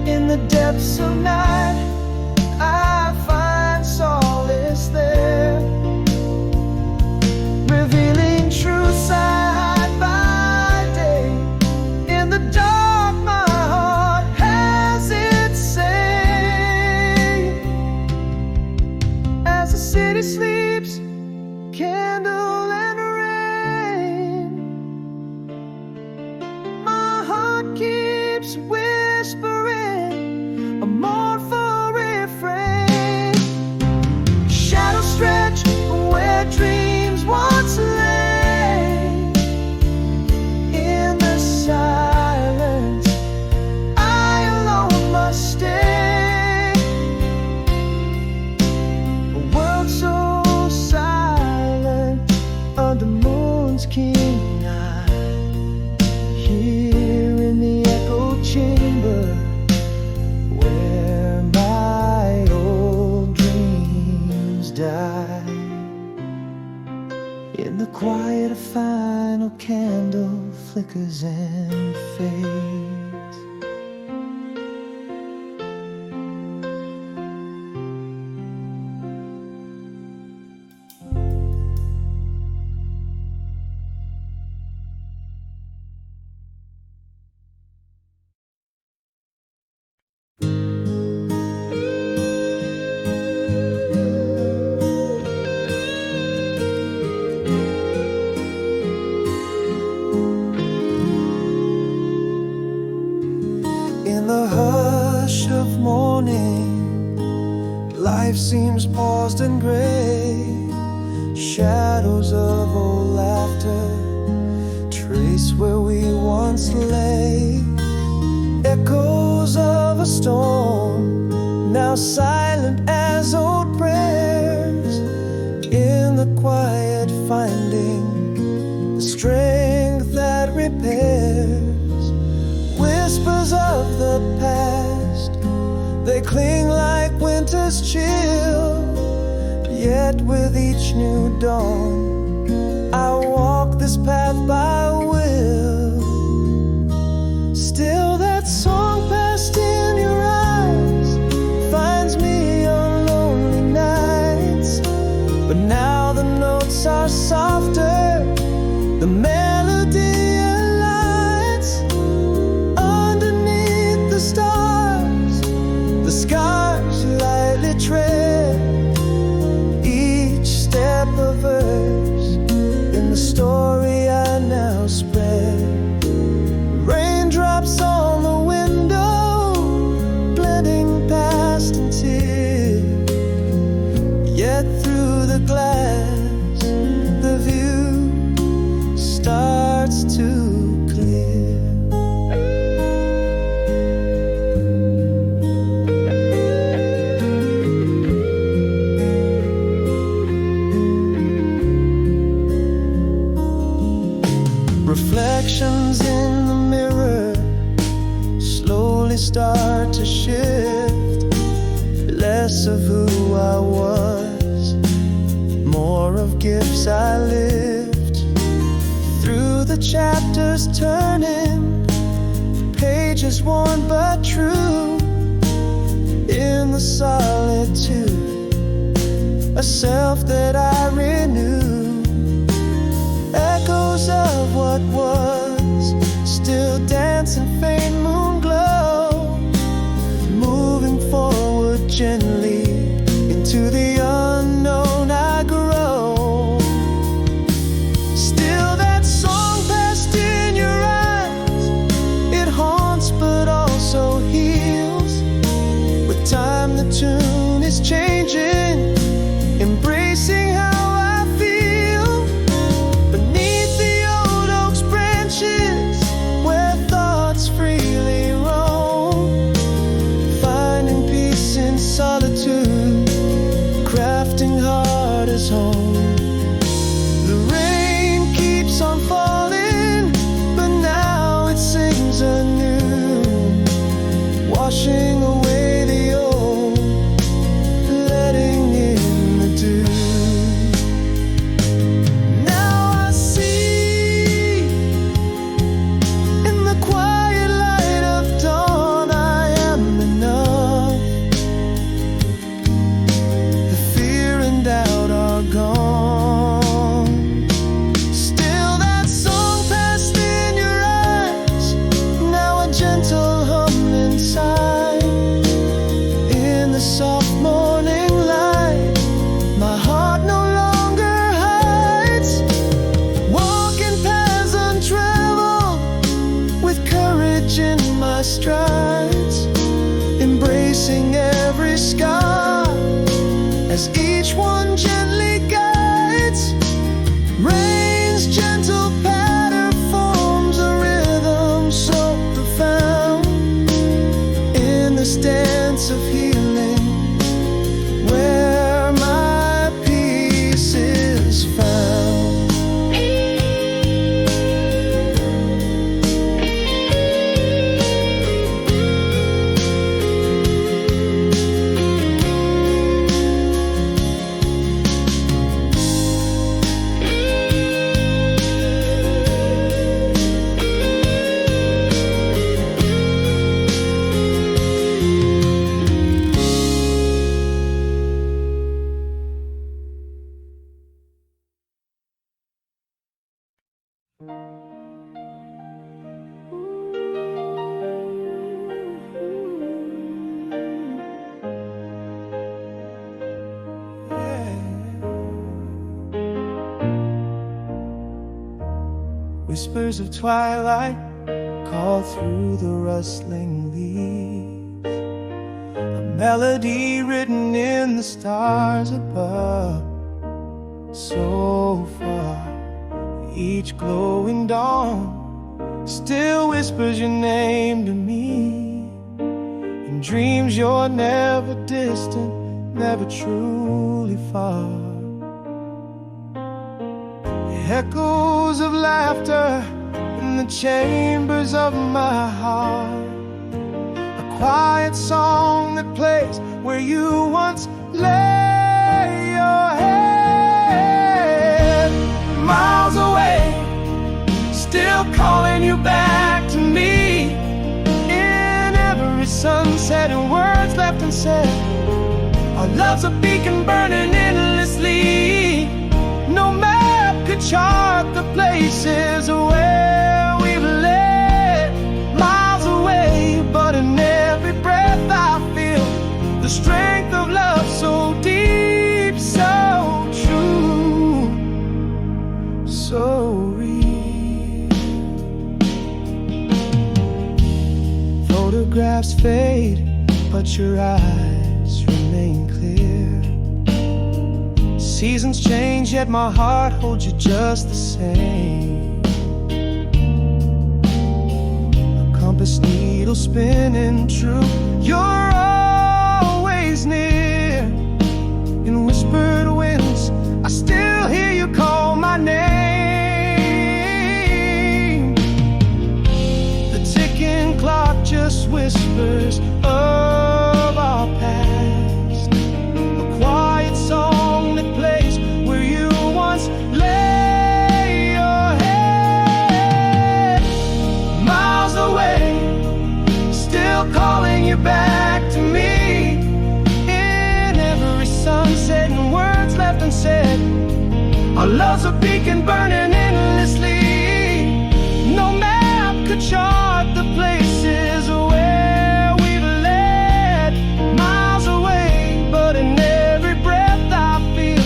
In the depths of night, I find solace there. Revealing truths I hide by day. In the dark, my heart has its say. As the city sleeps, candle and rain, my heart keeps whispering a mournful refrain. Shadows stretch where dreams once lay. In the silence, I alone must stay. A world so silent under moon's keen eye. Here in the echo chamber where my old dreams die. In the quiet, a final candle flickers and fades. In the hush of morning, life seems paused and gray. Shadows of old laughter trace where we once lay. Echoes of a storm, now silent as old prayers. In the quiet, finding the strength that repairs. the past, they cling like winter's chill. Yet with each new dawn, I walk this path by will. Still that song passed in your eyes finds me on lonely nights. But now the notes are softer, the melody aligns. Underneath the stars, the scars lightly tread each step of verse in the story I now spread. Raindrops on the window, blending past and tears. Yet through the glass, the view starts to clear. Reflections in the mirror slowly start to shift. Less of who I was, more of gifts I lived. Through the chapters turning, pages worn but true. In the solitude, a self that I renew. Echoes of what was still dancing faint moon glow, moving forward gently into the unknown I grow. Still that song passed in your eyes, it haunts but also heals. With time the tune is changing, embracing how I feel. Beneath the old oak's branches, where thoughts freely roam, finding peace in solitude, crafting heart as home. The rain keeps on falling, but now it sings anew, washing away the old, letting in the dew. Now I see in the quiet light of dawn I am enough. The fear and doubt are gone. Still that song passed in your eyes, now a gentle hum inside. In the soft morning light, my heart no longer hides. Walking paths untraveled, with courage in my strides, embracing every scar as each one gently guides. Rain's gentle patter forms a rhythm so profound. In this dance of healing, where my peace is found. Whispers of twilight call through the rustling leaves, a melody written in the stars above. So far, each glowing dawn still whispers your name to me. In dreams you're never distant, never truly far. Echoes of laughter in the chambers of my heart, quiet song that plays where you once lay your head. Miles away, still calling you back to me. In every sunset and words left unsaid, our love's a beacon burning endlessly. No map could chart the places where we've led. Miles away, but in every breath I feel the strength of love so deep, so true, so real. Photographs fade, but your eyes remain clear. Seasons change, yet my heart holds you just the same. A compass needle spinning true, you're always near. In whispered winds, I still hear you call my name. The ticking clock just whispers of our past, a quiet song that plays where you once lay your head. Miles away, still calling you back to me. In every sunset and words left unsaid, our love's a beacon burning endlessly. No map could chart the places where we've led. Miles away, but in every breath I feel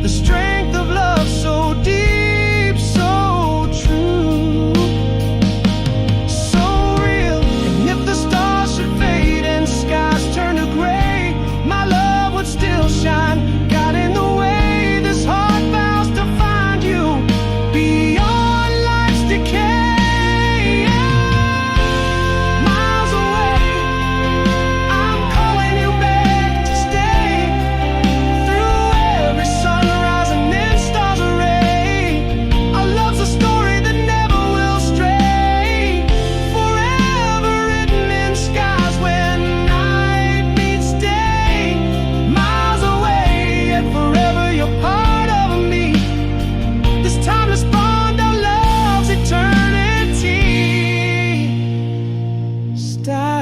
the strength of love so deep, so true, so real. And if the stars should fade and skies turn to gray, my love would still shine, guiding the way this heart vows to find you beyond life's decay. Miles away, I'm calling you back to stay. Through every sunrise and then stars array, our love's a story that never will stray. Forever written in skies when night meets day. Miles away, yet forever you're part of me. This timeless bond, our love's eternity style.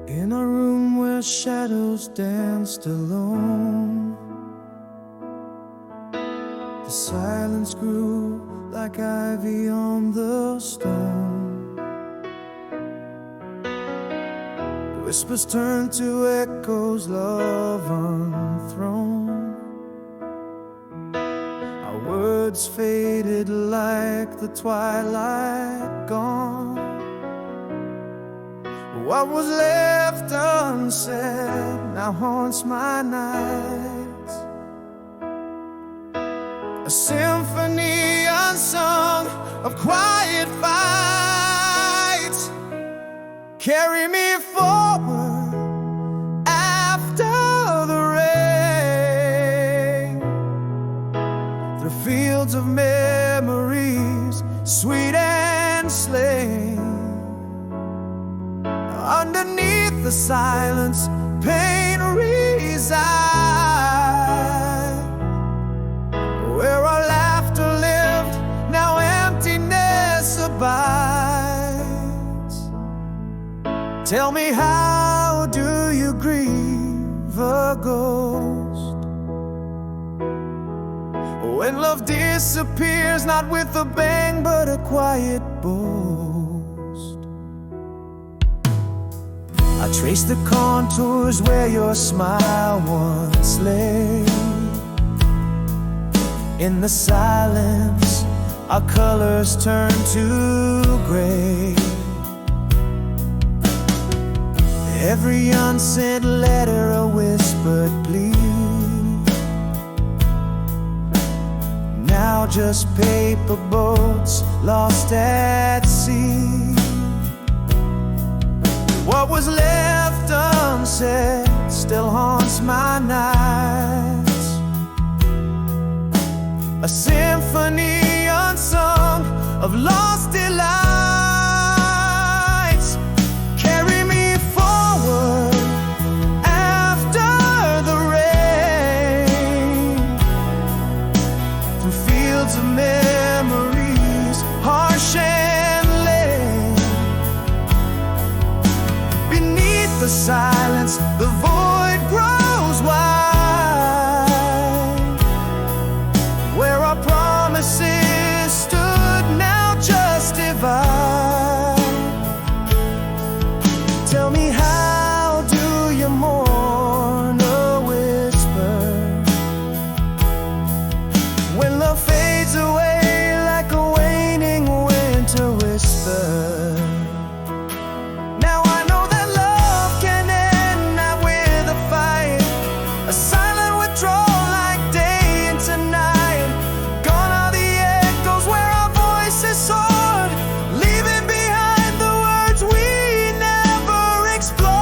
In a room where shadows danced alone, the silence grew like ivy on the stone. The whispers turned to echoes, love unthrown. Our words faded like the twilight gone. What was left unsaid now haunts my nights, a symphony unsung of quiet fights. Carry me forward after the rain, through fields of memories, sweet and slain. Underneath the silence, pain resides. Where our laughter lived, now emptiness abides. Tell me, how do you grieve a ghost? When love disappears, not with a bang, but a quiet boast. I trace the contours where your smile once lay. In the silence, our colors turn to gray. Every unsent letter a whispered plea, now now just paper boats lost at sea. What was left unsaid still haunts my nights, a symphony unsung of lost delights. Carry me forward after the rain, through fields of memories, harsh and lame. Beneath the silence, the void grows wide, where our promises stood now just divide. Tell me, how do you mourn a whisper when love fades away like a waning winter whisper? Now I know that love can end not with a fight, a silent withdrawal like day into night. Gone are the echoes where our voices soared, leaving behind the words we never explored.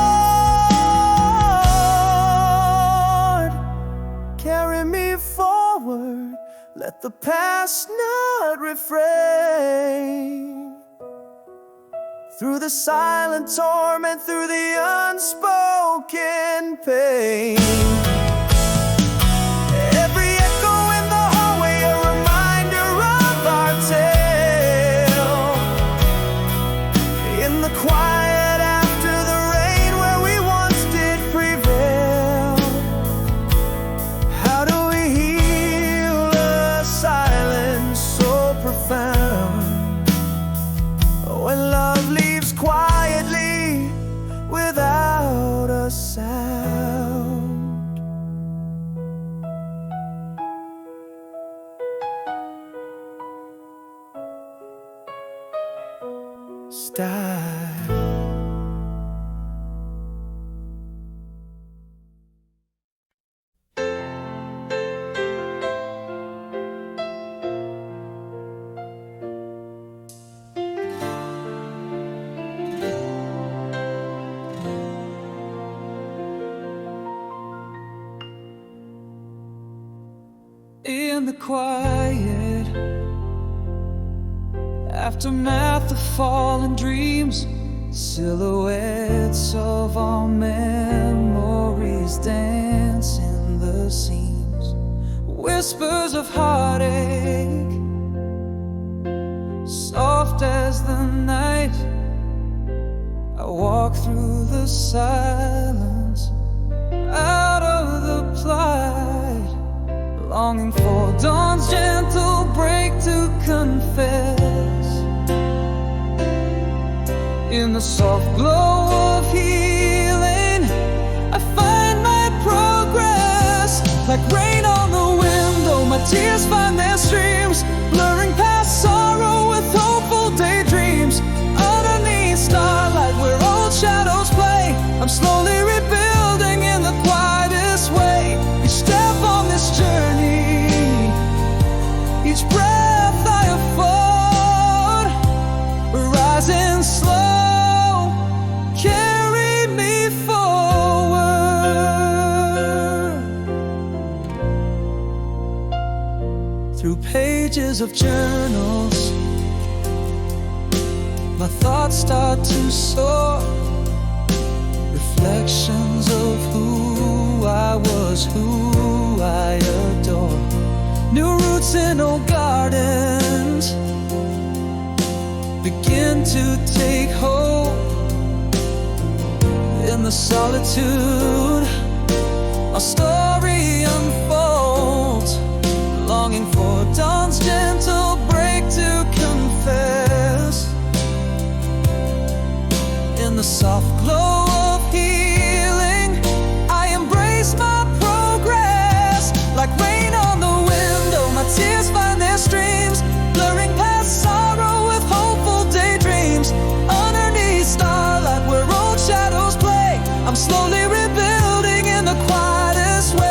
Carry me forward, let the past not refrain. Through the silent torment, through the unspoken pain. Every echo in the hallway, a reminder of our tale. In the quiet after the rain, where we once did prevail. How do we heal a silence so profound, when love leaves quietly without a sound? Style. In the quiet aftermath of fallen dreams, silhouettes of our memories dance in the seams. Whispers of heartache, soft as the night. I walk through the silence, out of the plight, longing for dawn's gentle break to confess. In the soft glow of healing, I find my progress. Like rain on the window, my tears find their streams, blurring past sorrow with hopeful daydreams. Underneath starlight where old shadows play, I'm slowly rebuilding in the quietest way. Each step on this journey, each breath I afford, rising slow, carry me forward. Through pages of journals, my thoughts start to soar, reflections of who I was, who I adore. New roots in old gardens begin to take hold. In the solitude, our story unfolds, longing for dawn's gentle break to confess. In the soft glow of healing, I embrace my progress. Like rain on the window, my tears find their streams, blurring past sorrow with hopeful daydreams. Underneath starlight where old shadows play, I'm slowly rebuilding in the quietest way.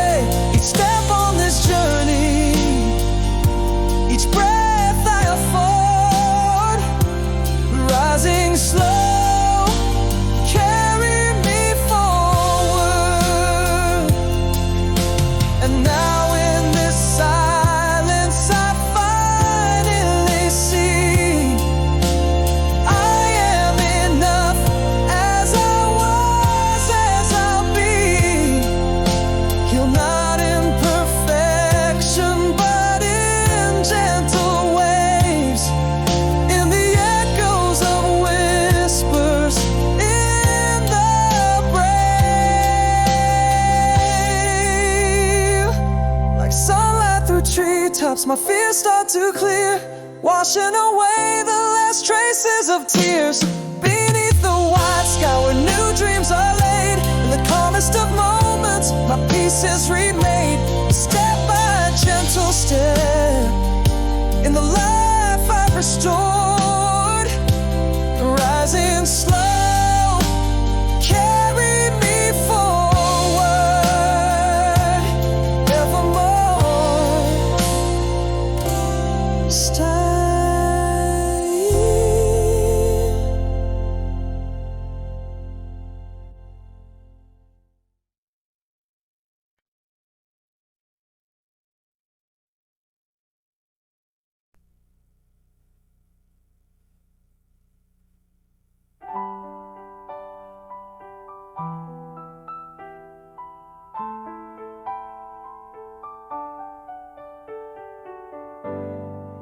treetops, my fears start to clear, washing away the last traces of tears. Beneath the white sky where new dreams are laid, in the calmest of moments, my peace is remade. Step by gentle step, in the life I've restored, rising slow.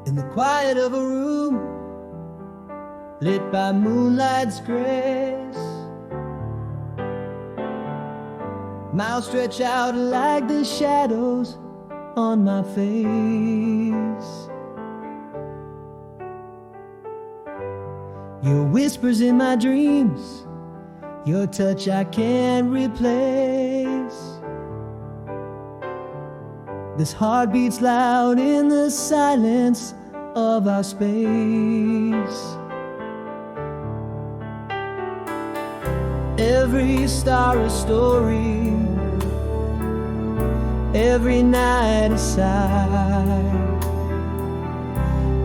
In the quiet of a room, lit by moonlight's grace, mouth stretch out like the shadows on my face. Your whispers in my dreams, your touch I can't replace. This heart beats loud in the silence of our space. Every star a story, every night a sigh.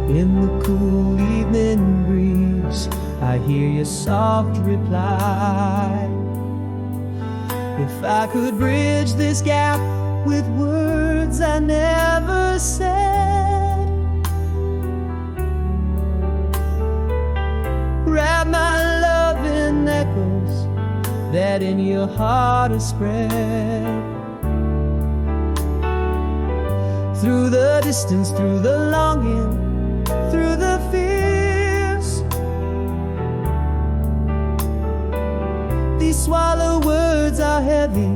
In the cool evening breeze, I hear your soft reply. If I could bridge this gap with words I never said, wrap my love in echoes that in your heart are spread. Through the distance, through the longing, through the fears, these swallow words are heavy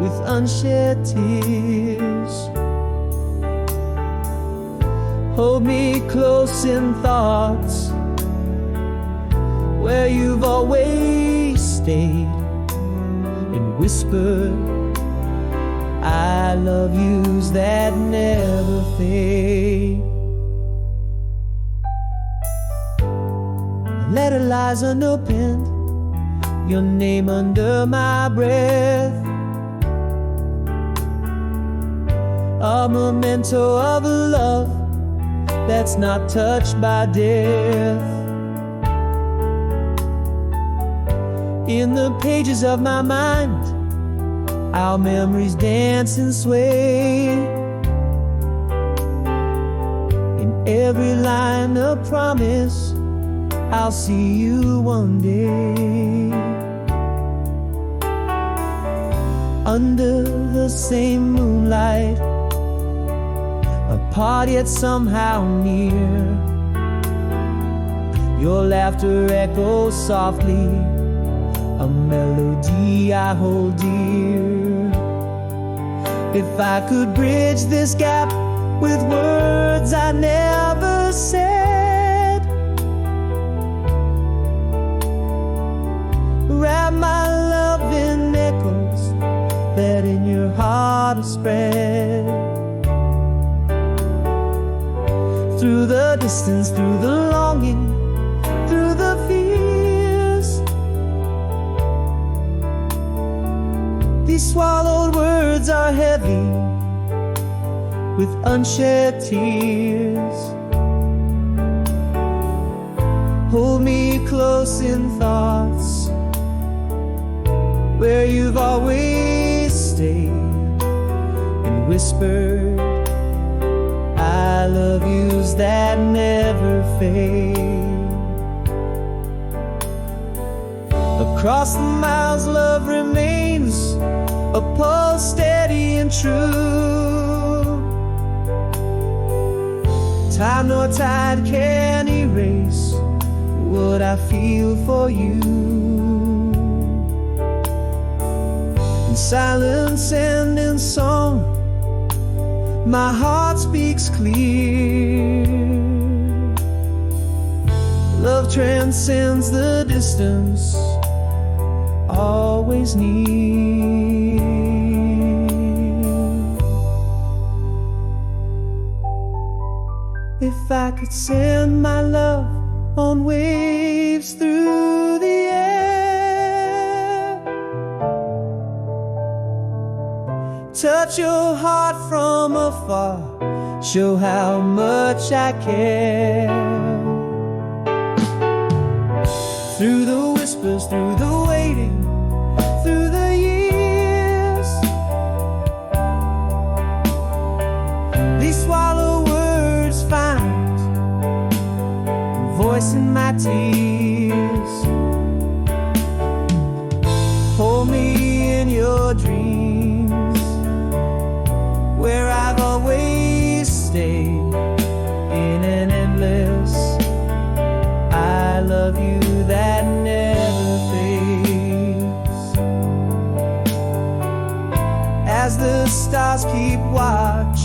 with unshed tears. Hold me close in thoughts where you've always stayed, and whisper I love yous that never fade. A letter lies unopened, your name under my breath, a memento of a love that's not touched by death. In the pages of my mind, our memories dance and sway. In every line a promise, I'll see you one day. Under the same moonlight, apart yet somehow near, your laughter echoes softly, a melody I hold dear. If I could bridge this gap with words I never said, wrap my love in echoes that in your heart are spread. Through the distance, through the longing, through the fears, these swallowed words are heavy with unshed tears. Hold me close in thoughts where you've always stayed, and whispered I love yous that never fade. Across the miles love remains, a pulse steady and true. Time nor tide can erase what I feel for you. In silence and in song, my heart speaks clear. Love transcends the distance, always near. If I could send my love on waves through the air, touch your heart from afar, show how much I care. Through the whispers, through the waiting, through the years, these swallow words find voice in my tears. Hold me in your dreams, where I've always stayed, in an endless I love you that never fades. As the stars keep watch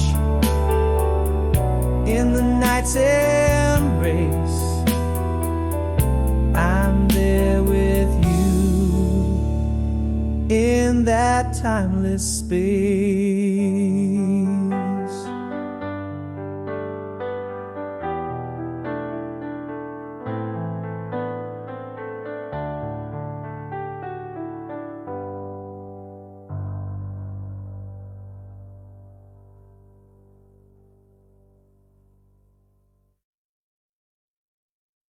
in the night's embrace, I'm there with you in that timeless space.